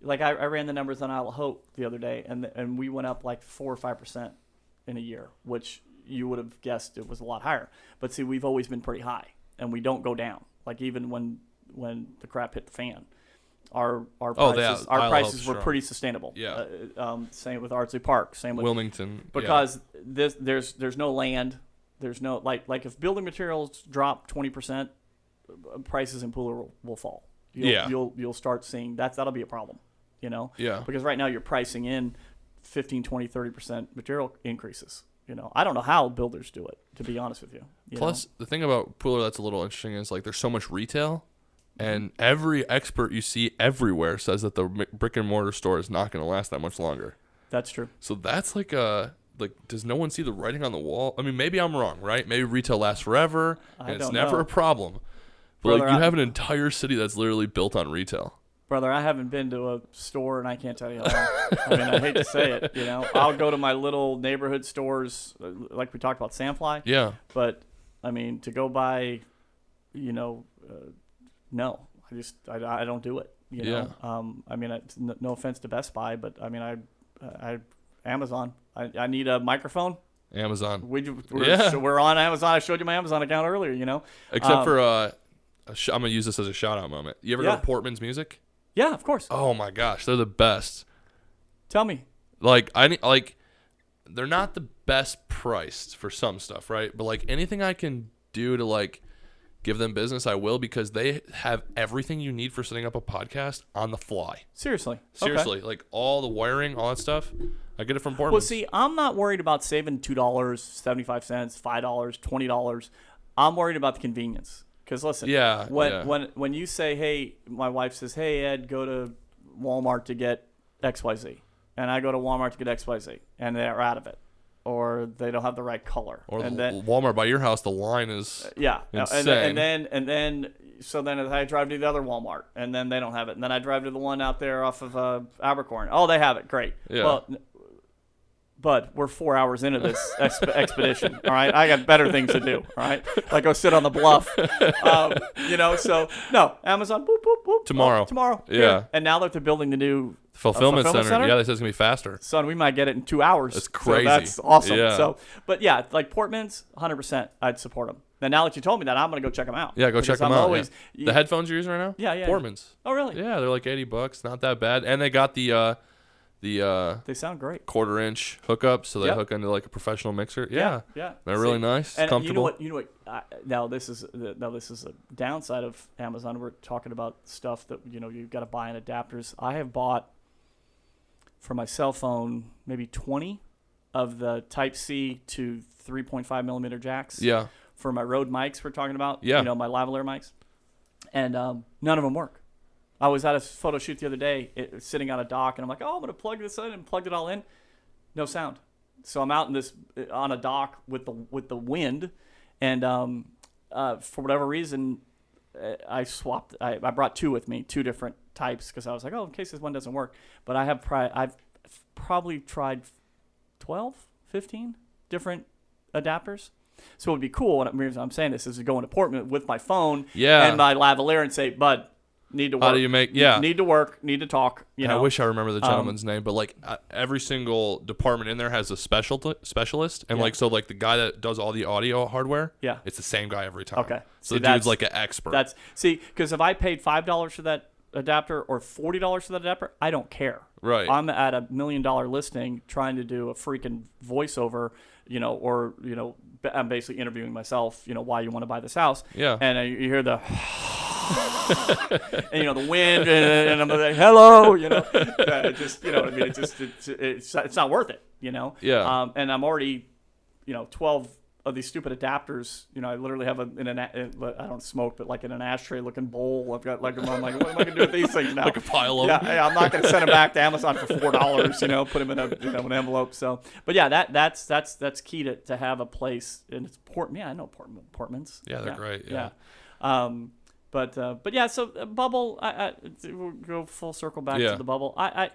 like I ran the numbers on Isle of Hope the other day, and we went up like 4 or 5% in a year, which you would have guessed it was a lot higher. But see, we've always been pretty high, and we don't go down. Like even when the crap hit the fan, our prices were pretty sustainable. Yeah. Same with Ardsley Park. Same with Wilmington. Because there's no land. There's no like if building materials drop 20%, prices in Pooler will fall. You'll start seeing that'll be a problem. Yeah. Because right now you're pricing in 15, 20, 30% material increases. I don't know how builders do it, to be honest with you. Plus, the thing about Pooler that's a little interesting is like there's so much retail, and every expert you see everywhere says that the brick and mortar store is not going to last that much longer. That's true. So that's like does no one see the writing on the wall? I mean, maybe I'm wrong, right? Maybe retail lasts forever, and it's never a problem. But Brother, you have an entire city that's literally built on retail. Brother, I haven't been to a store, and I can't tell you how long. I mean, I hate to say it, I'll go to my little neighborhood stores, like we talked about Sandfly. Yeah. But, I mean, to go buy, no. I don't do it, Yeah. I mean, no offense to Best Buy, but, I mean, I Amazon. I need a microphone. Amazon. We're on Amazon. I showed you my Amazon account earlier, Except for, I'm going to use this as a shout-out moment. You ever go to Portman's Music? Yeah, of course. Oh my gosh, they're the best. Tell me. They're not the best priced for some stuff, right? But like anything I can do to give them business, I will, because they have everything you need for setting up a podcast on the fly. Seriously, okay. Like all the wiring, all that stuff. I get it from Portman. Well, see, I'm not worried about saving $2.75, $5, $20. I'm worried about the convenience. Because listen, when you say, hey, my wife says, hey, Ed, go to Walmart to get XYZ. And I go to Walmart to get XYZ. And they're out of it. Or they don't have the right color. Or Walmart by your house, the line is insane. And then I drive to the other Walmart. And then they don't have it. And then I drive to the one out there off of Abercorn. Oh, they have it. Great. Yeah. Well, but we're 4 hours into this expedition, all right? I got better things to do, all right? Like go sit on the bluff, so, no, Amazon, boop, boop, boop. Tomorrow. Yeah. Here. And now that they're building the new fulfillment center, yeah, they said it's going to be faster. Son, we might get it in 2 hours. That's crazy. So that's awesome. Yeah. So, but yeah, like Portman's, 100%, I'd support them. And now that you told me that, I'm going to go check them out. Yeah, go check them out. The headphones you're using right now? Yeah. Portman's. Oh, really? Yeah, they're like $80. Not that bad. And they got the they sound great. 1/4-inch hookup, so they hook into like a professional mixer. Yeah. They're really nice. And comfortable. You know what? Now this is a downside of Amazon. We're talking about stuff that you've got to buy in adapters. I have bought for my cell phone maybe 20 of the Type C to 3.5 millimeter jacks. Yeah. For my Rode mics, we're talking about. Yeah. My lavalier mics, and none of them work. I was at a photo shoot the other day, sitting on a dock, and I'm like, oh, I'm going to plug this in, and plugged it all in. No sound. So I'm out on a dock with the wind, and for whatever reason, I swapped. I brought two with me, two different types, because I was like, oh, in case this one doesn't work. But I've probably tried 12, 15 different adapters. So it would be cool, and the reason I'm saying this is to go into Portman with my phone and my lavalier and say, bud, need to work. How do you make? Yeah. Need to work. Need to talk. I wish I remember the gentleman's name, but like every single department in there has a specialist, and so the guy that does all the audio hardware, it's the same guy every time. Okay. So the dude's like an expert. Because if I paid $5 for that adapter or $40 for that adapter, I don't care. Right. I'm at $1 million listing trying to do a freaking voiceover, I'm basically interviewing myself, why you want to buy this house. Yeah. And you hear the and the wind, and I'm like, hello, it just, what I mean, it's not worth it, Yeah. And I'm already, 12 of these stupid adapters. I literally have I don't smoke, but like in an ashtray looking bowl. I've got I'm like, what am I gonna do with these things now? Like a pile of them. Yeah, I'm not gonna send them back to Amazon for $4. Put them in an envelope. So, but yeah, that's key to have a place, and it's Portman. Yeah, I know Portman's. Yeah, they're great. Yeah. But yeah, so bubble. We'll go full circle back to the bubble. I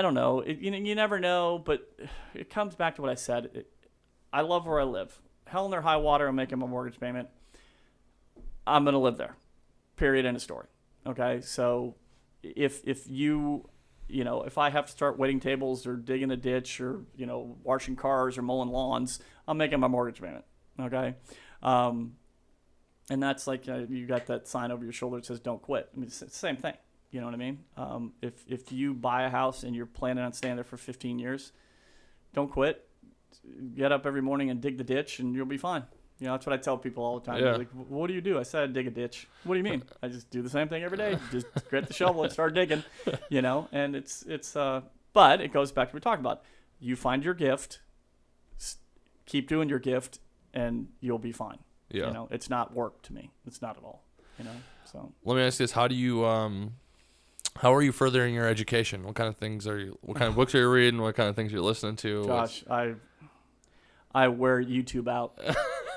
don't know. You never know, but it comes back to what I said. I love where I live. Hell in their high water, I'm making my mortgage payment. I'm gonna live there. Period. End of story. Okay. So if you if I have to start waiting tables or digging a ditch or, washing cars or mowing lawns, I'm making my mortgage payment. Okay. And that's like, you got that sign over your shoulder that says don't quit. I mean, it's the same thing. You know what I mean? If you buy a house and you're planning on staying there for 15 years, don't quit. Get up every morning and dig the ditch and you'll be fine. That's what I tell people all the time. Yeah. Like, what do you do? I said I dig a ditch. What do you mean? I just do the same thing every day. Just get the shovel and start digging, and it's but it goes back to what we talked about. You find your gift, keep doing your gift, and you'll be fine. Yeah. It's not work to me. It's not at all, so. Let me ask you this. How are you furthering your education? What kind of books are you reading? What kind of things are you listening to? Gosh, I wear YouTube out.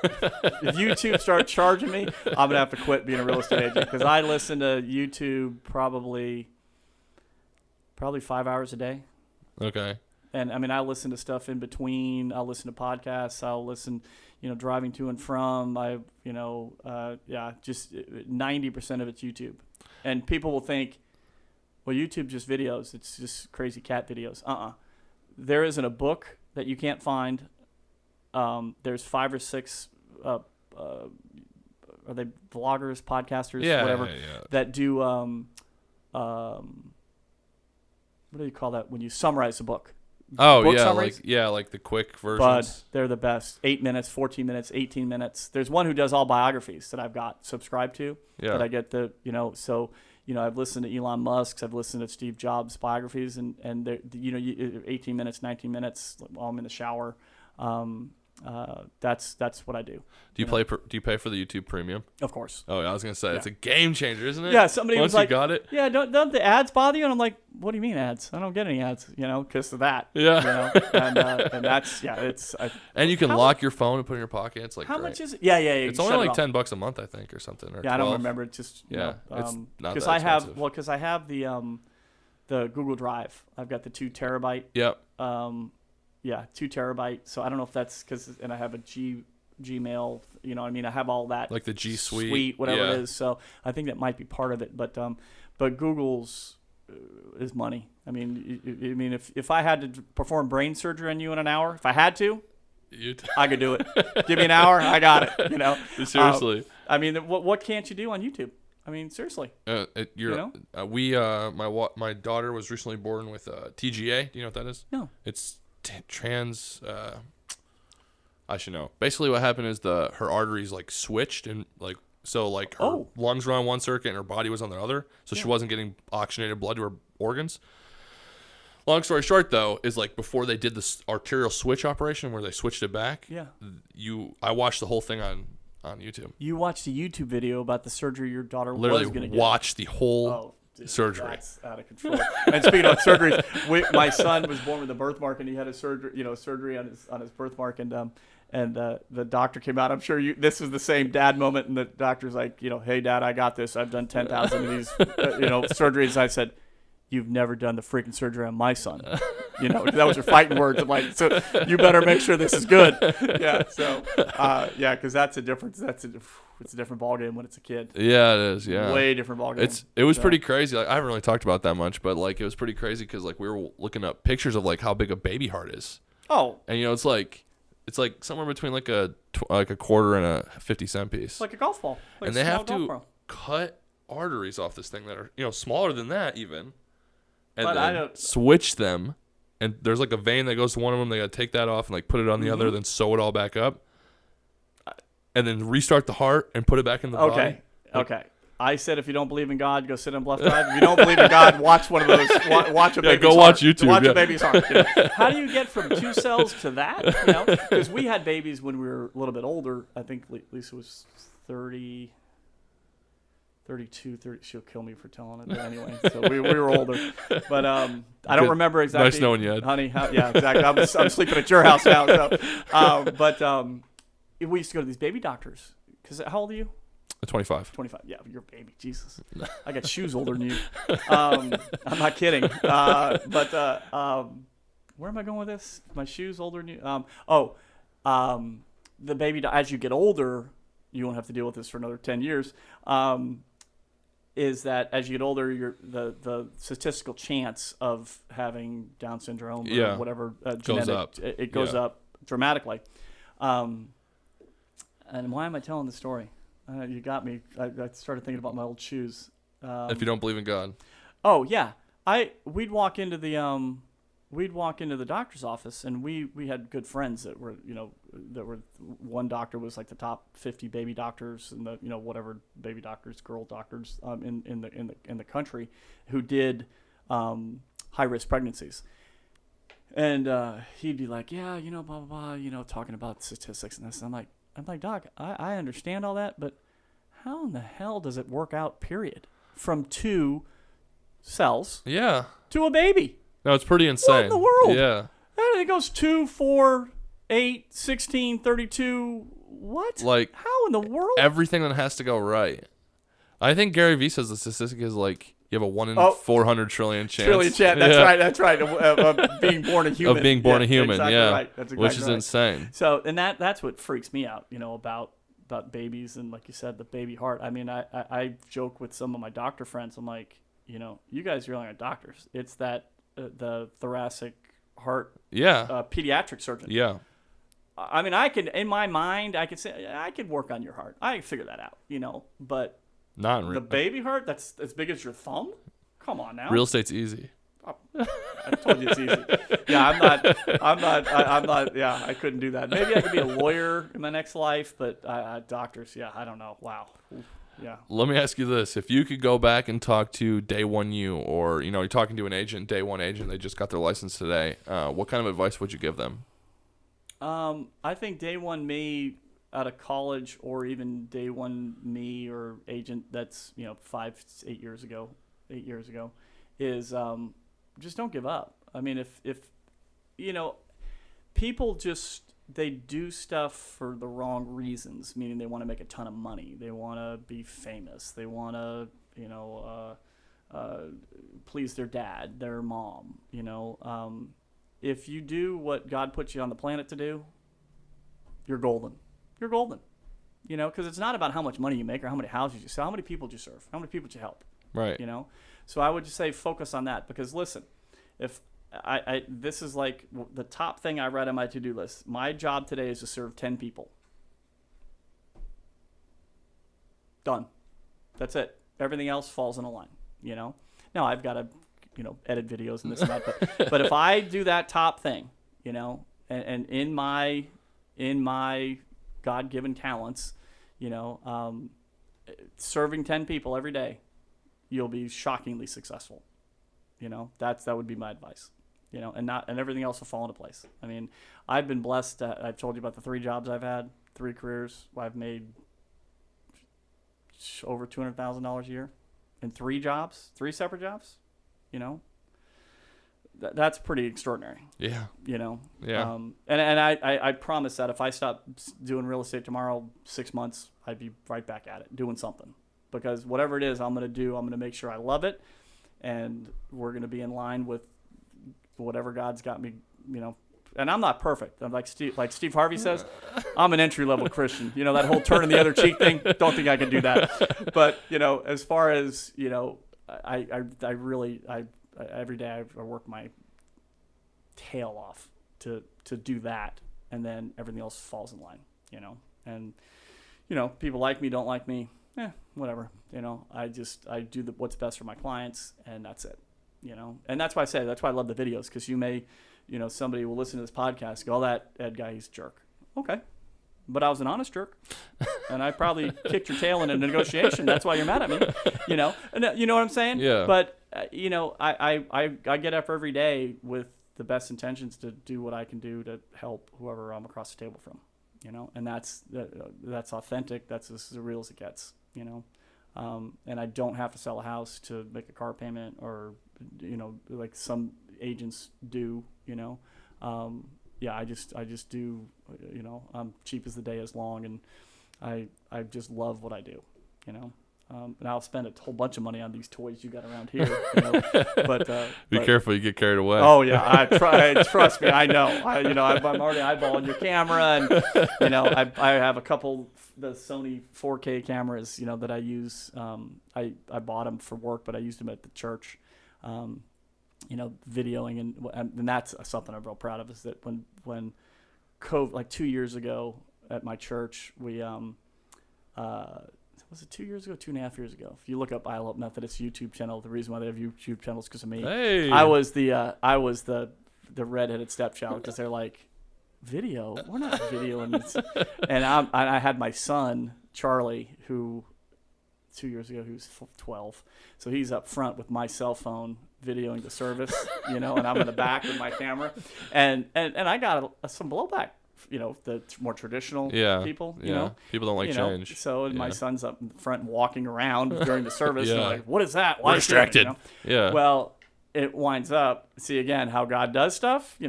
If YouTube starts charging me, I'm going to have to quit being a real estate agent because I listen to YouTube probably 5 hours a day. Okay. And, I listen to stuff in between. I'll listen to podcasts. I'll listen, driving to and from. Just 90% of it's YouTube. And people will think, well, YouTube just videos. It's just crazy cat videos. There isn't a book that you can't find. There's 5 or 6 are they vloggers, podcasters, whatever, that do what do you call that when you summarize a book? Book yeah, summaries? like the quick versions. But they're the best. 8 minutes, 14 minutes, 18 minutes. There's one who does all biographies that I've got subscribed to. Yeah. That I get I've listened to Elon Musk's, I've listened to Steve Jobs' biographies, and they're 18 minutes, 19 minutes while I'm in the shower. That's what I do. Do you pay for the YouTube Premium? Of course. Oh, yeah, I was gonna say it's a game changer, isn't it? Yeah, somebody Once was like, you got it. Yeah, don't the ads bother you? And I'm like, what do you mean ads? I don't get any ads, because of that. Yeah. And that's it's. And you can lock your phone and put it in your pocket. It's like how great. much is it? Yeah. It's only like $10 a month, I think, or something. Or yeah, 12. I don't remember. It's just it's not because that I have expensive. because I have the Google Drive. I've got the 2 terabyte. Yep. 2 terabyte. So I don't know if that's and I have a Gmail, I have all that. Like the G Suite. Whatever it is. So I think that might be part of it. But Google's is money. If I had to perform brain surgery on you in an hour, if I had to, I could do it. Give me an hour, I got it, Seriously. What can't you do on YouTube? Seriously. My daughter was recently born with TGA. Do you know what that is? No. It's trans. I should know. Basically, what happened is her arteries switched and her lungs were on one circuit and her body was on the other, so she wasn't getting oxygenated blood to her organs. Long story short, though, is before they did this arterial switch operation where they switched it back. Yeah. I watched the whole thing on YouTube. You watched a YouTube video about the surgery your daughter Literally was going to get. Watched the whole surgery. That's out of control. And speaking of surgeries, my son was born with a birthmark, and he had a surgery on his birthmark, and the doctor came out. I'm sure this was the same dad moment, and the doctor's like, hey, Dad, I got this. I've done 10,000 of these, surgeries. I said, you've never done the freaking surgery on my son. That was your fighting words. I'm like, so you better make sure this is good. Yeah. So, because that's a difference. It's a different ballgame when it's a kid. Yeah, it is. Yeah. Way different ballgame. It was pretty crazy. I haven't really talked about that much, but it was pretty crazy because we were looking up pictures of how big a baby heart is. Oh. And it's somewhere between a quarter and a 50-cent piece. Like a golf ball. And they have to cut arteries off this thing that are smaller than that even. And then switch them, and there's a vein that goes to one of them. They got to take that off and put it on the other, then sew it all back up, and then restart the heart and put it back in the body. Okay. I said if you don't believe in God, go sit on Bluff Drive. If you don't believe in God, watch one of those. Watch a baby's go heart. watch YouTube. Watch a baby's heart. How do you get from 2 cells to that? Because we had babies when we were a little bit older. I think Lisa was 30. 32, 30. She'll kill me for telling it, but anyway. So we were older, but I don't remember exactly. Nice knowing you, Ed. Honey. Yeah, exactly. I'm sleeping at your house now. So, but we used to go to these baby doctors. Because how old are you? 25. 25. Yeah, you're a baby. Jesus, I got shoes older than you. I'm not kidding. But where am I going with this? My shoes older than you. The baby. As you get older, you won't have to deal with this for another 10 years. is that as you get older, the statistical chance of having Down syndrome or whatever genetic, up. It goes up dramatically. And why am I telling the story? You got me. I started thinking about my old shoes. If you don't believe in God. Oh yeah, we'd walk into the doctor's office, and we had good friends that were one doctor was like the top 50 baby doctors and the whatever baby doctors, girl doctors in the country who did high risk pregnancies. And he'd be like, yeah, blah blah blah, talking about statistics and this. And I'm like, Doc, I understand all that, but how in the hell does it work out? Period. From 2 cells to a baby. No, it's pretty insane. What in the world? Yeah. And it goes 2, 4, 8, 16, 32. What? Like, how in the world? Everything that has to go right. I think Gary Vee says the statistic is like you have a 1 in 400 trillion chance. That's right. Of being born a human. Of being born a human, exactly right. That's exactly which is right. insane. So, and that's what freaks me out, about babies and, like you said, the baby heart. I mean, I joke with some of my doctor friends. I'm like, you guys really aren't doctors. It's that the thoracic heart pediatric surgeon. Yeah. I mean, I could, in my mind, I could say, I could work on your heart. I can figure that out, but not really. The baby heart that's as big as your thumb? Come on now. Real estate's easy. I told you it's easy. Yeah, I'm not, yeah, I couldn't do that. Maybe I could be a lawyer in my next life, but doctors, yeah, I don't know. Wow. Yeah. Let me ask you this. If you could go back and talk to day one you, or, you're talking to an agent, day one agent, they just got their license today, what kind of advice would you give them? I think day one me out of college, or even day one me or agent that's, 8 years ago, is just don't give up. I mean, if people just, they do stuff for the wrong reasons, meaning they want to make a ton of money. They want to be famous. They want to, please their dad, their mom, if you do what God put you on the planet to do, you're golden. You're golden. Because it's not about how much money you make or how many houses you sell. How many people do you serve? How many people do you help? Right. So I would just say focus on that, because listen, if this is like the top thing I read on my to-do list. My job today is to serve 10 people. Done. That's it. Everything else falls in a line, Now I've got to, edit videos and this and that, but if I do that top thing, and in my God-given talents, serving 10 people every day, you'll be shockingly successful. That would be my advice. And everything else will fall into place. I mean, I've been blessed. I've told you about the 3 jobs I've had, 3 careers. I've made over $200,000 a year in 3 jobs, 3 separate jobs. That's pretty extraordinary. Yeah. Yeah. And I promise that if I stopped doing real estate tomorrow, 6 months, I'd be right back at it, doing something. Because whatever it is I'm going to do, I'm going to make sure I love it, and we're going to be in line with whatever God's got me, And I'm not perfect. I'm like Steve Harvey says, I'm an entry-level Christian. That whole turning the other cheek thing, don't think I can do that. But, as far as, I really every day I work my tail off to do that, and then everything else falls in line, And, people like me, don't like me, whatever. I do what's best for my clients, and that's it. And that's why I love the videos, because you may, somebody will listen to this podcast and go, oh, that Ed guy, he's a jerk. Okay. But I was an honest jerk, and I probably kicked your tail in a negotiation. That's why you're mad at me, And you know what I'm saying? Yeah. But I get up every day with the best intentions to do what I can do to help whoever I'm across the table from, And that's authentic. That's as real as it gets, And I don't have to sell a house to make a car payment, or like some agents do, Yeah, I just do, I'm cheap as the day is long, and I just love what I do, and I'll spend a whole bunch of money on these toys you got around here. But Be careful, you get carried away. Oh yeah, trust me, I know. I'm already eyeballing your camera, and I have a couple the Sony 4K cameras, that I use. I bought them for work, but I used them at the church. Videoing, and that's something I'm real proud of, is that when COVID, like 2 years ago at my church, we was it 2 years ago, 2.5 years ago? If you look up Isle Hope Methodist YouTube channel, the reason why they have YouTube channels because of me. Hey. I was the redheaded stepchild, because they're like, video? We're not videoing this. And I had my son Charlie, who 2 years ago he was 12, so he's up front with my cell phone videoing the service, and I'm in the back with my camera, and I got some blowback. The more traditional people, people don't like change. So my son's up in front walking around during the service, and like, what is that? Why distracted? Yeah. Well, it winds up, see again how God does stuff,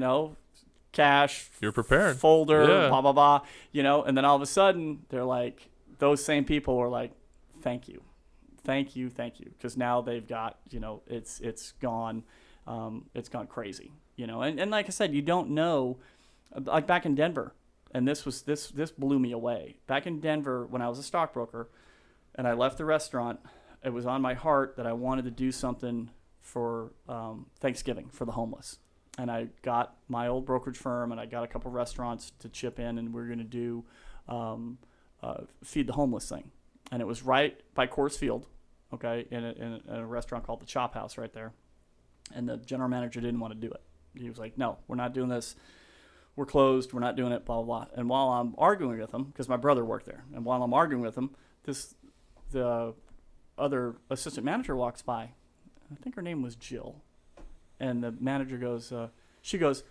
cash, you're prepared, folder, blah, blah, blah, and then all of a sudden they're like, those same people are like, thank you. Because now they've got, it's gone crazy, and like I said, you don't know. Like back in Denver, and this blew me away. Back in Denver, when I was a stockbroker, and I left the restaurant, it was on my heart that I wanted to do something for Thanksgiving for the homeless. And I got my old brokerage firm, and I got a couple restaurants to chip in, and we are going to do feed the homeless thing. And it was right by Coors Field, okay, in a restaurant called the Chop House right there. And the general manager didn't want to do it. He was like, no, we're not doing this. We're closed. We're not doing it, blah, blah, blah. And while I'm arguing with him, because my brother worked there, and while I'm arguing with him, the other assistant manager walks by. I think her name was Jill. And the manager goes, she goes,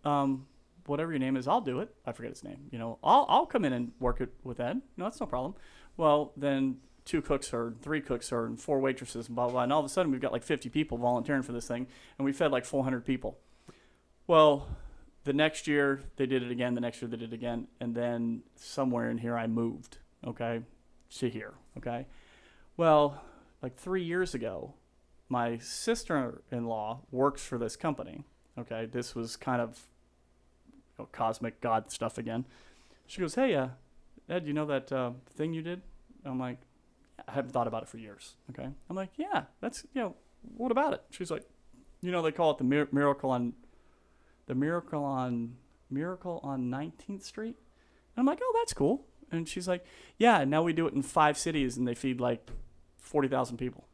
whatever your name is, I'll do it. I forget his name. I'll come in and work it with Ed. No, that's no problem. Well, then 2 cooks heard, 3 cooks heard, and 4 waitresses, and blah, blah, blah. And all of a sudden, we've got like 50 people volunteering for this thing, and we fed like 400 people. Well, the next year they did it again. The next year they did it again. And then somewhere in here I moved, okay, to here, okay. Well, like 3 years ago, my sister-in-law works for this company, okay. This was kind of cosmic God stuff again. She goes, hey, Ed, you know that thing you did? I'm like, I haven't thought about it for years, okay. I'm like, yeah, that's, what about it? She's like, they call it the miracle on 19th Street. And I'm like, oh, that's cool. And she's like, yeah, now we do it in 5 cities, and they feed like 40,000 people.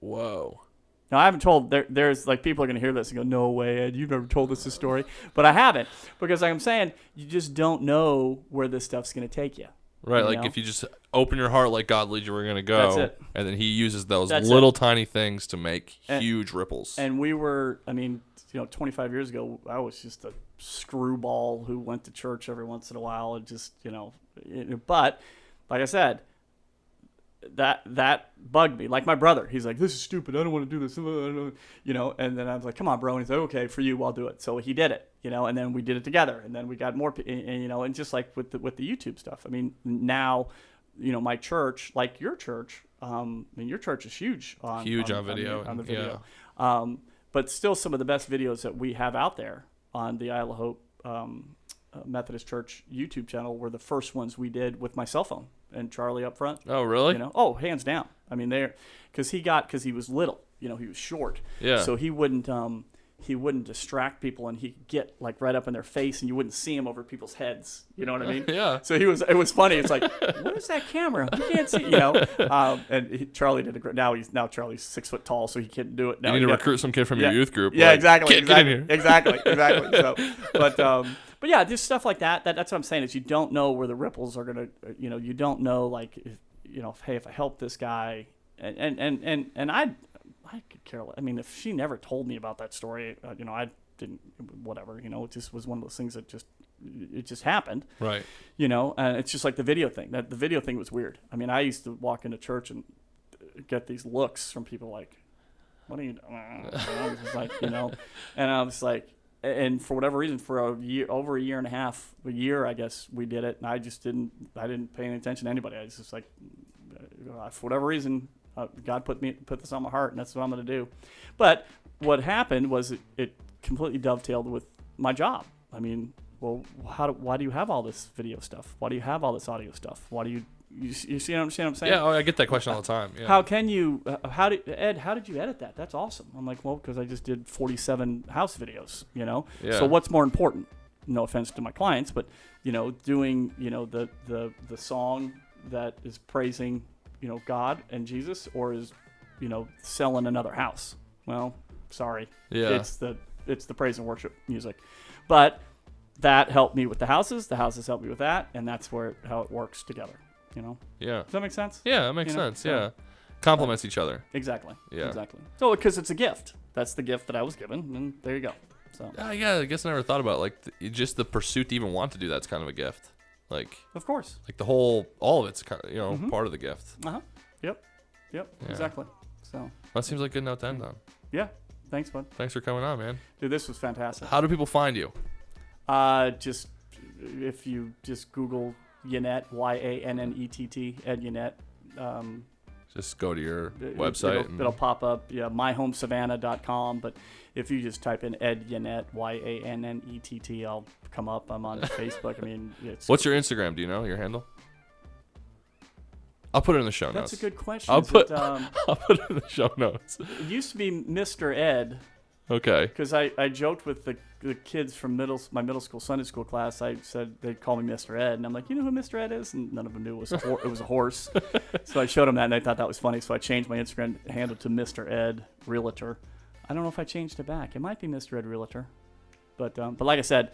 Whoa. Now, I haven't told, there's like people are going to hear this and go, no way, Ed, you've never told us this story. But I haven't, because like I'm saying, you just don't know where this stuff's going to take you. Right, like if you just open your heart like God leads you, we're going to go. That's it. And then he uses those little tiny things to make huge ripples. And we were, 25 years ago, I was just a screwball who went to church every once in a while and just, but like I said, that bugged me. Like my brother, he's like, this is stupid. I don't want to do this. And then I was like, come on, bro. And he's like, okay, for you, I'll do it. So he did it, and then we did it together. And then we got more, and just like with the YouTube stuff. Now, my church, like your church, your church is huge on video. On the video. Yeah. But still some of the best videos that we have out there on the Isle of Hope Methodist Church YouTube channel were the first ones we did with my cell phone and Charlie up front. Oh, really? Oh, hands down. Because he was little, he was short. Yeah. So he wouldn't distract people, and he'd get like right up in their face, and you wouldn't see him over people's heads. You know what I mean? Yeah. So it was funny. It's like, what is that camera? You can't see, Charlie did a great. Now Charlie's 6 foot tall, so he can't do it. Now you need to recruit some kid from your youth group. Yeah, like, exactly. Get in here. Exactly. So, but yeah, just stuff like that. That's what I'm saying is you don't know where the ripples are gonna. You don't know like if I help this guy, and I could care less. If she never told me about that story, I didn't. Whatever. It just was one of those things that just happened. Right. And it's just like the video thing. That the video thing was weird. I used to walk into church and get these looks from people like, "What are you doing?" I was just like, and I was like. And for whatever reason, for over a year and a half, I guess we did it, and I didn't pay any attention to anybody. I was just like, for whatever reason, God put this on my heart, and that's what I'm going to do. But what happened was it completely dovetailed with my job. I mean, well, why do you have all this video stuff? Why do you have all this audio stuff? Why do you see what I'm saying? Yeah, I get that question all the time. Yeah. How can you? How did you edit that? That's awesome. I'm like, well, because I just did 47 house videos. Yeah. So what's more important? No offense to my clients, but doing the song that is praising God and Jesus, or is selling another house. Well, sorry. Yeah. It's the praise and worship music, but that helped me with the houses. The houses helped me with that, and that's how it works together. Yeah. Does that make sense? Yeah, that makes sense. Yeah. Complements each other. Exactly. Yeah. Exactly. So, because it's a gift. That's the gift that I was given, and there you go. So. Yeah, I guess I never thought about just the pursuit to even want to do that's kind of a gift. Of course. All of it's kind of, part of the gift. Yep. Yeah. Exactly. So. That seems like a good note to end on. Yeah. Thanks, bud. Thanks for coming on, man. Dude, this was fantastic. How do people find you? Just if you just Google Yannett, Yannett, Ed Yannett. Just go to your website. It'll pop up, myhomesavannah.com. But if you just type in Ed Yannett, Yannett, I'll come up. I'm on Facebook. I mean, what's your Instagram? Do you know your handle? I'll put it in the show notes. That's a good question. I'll put it in the show notes. It used to be Mr. Ed. Okay. Because I joked with the kids from my middle school Sunday school class. I said they'd call me Mr. Ed, and I'm like, you know who Mr. Ed is? And none of them knew it was a horse. So I showed them that, and they thought that was funny. So I changed my Instagram handle to Mr. Ed Realtor. I don't know if I changed it back. It might be Mr. Ed Realtor. But like I said,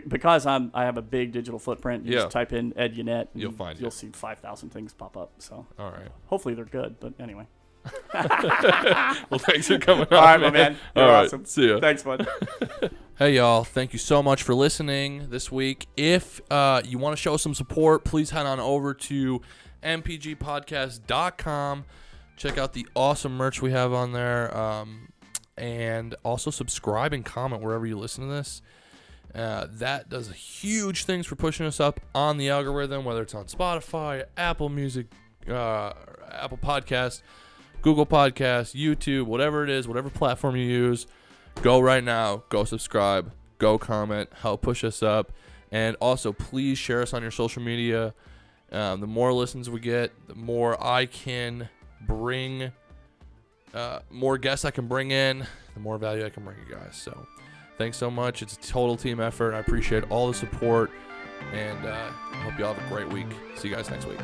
because I have a big digital footprint, you just type in Ed Yannett, and you'll see 5,000 things pop up. So all right. Hopefully they're good, but anyway. Well, thanks for coming on. All right, my man. You're awesome. See ya. Thanks, bud. Hey, y'all. Thank you so much for listening this week. If you want to show some support, please head on over to mpgpodcast.com. Check out the awesome merch we have on there. And also subscribe and comment wherever you listen to this. That does huge things for pushing us up on the algorithm, whether it's on Spotify, Apple Music, Apple Podcasts, Google Podcasts, YouTube, whatever it is, whatever platform you use. Go right now. Go subscribe. Go comment. Help push us up. And also, please share us on your social media. The more listens we get, the more I can bring, more guests I can bring in, the more value I can bring you guys. So thanks so much. It's a total team effort. I appreciate all the support. And I hope you all have a great week. See you guys next week.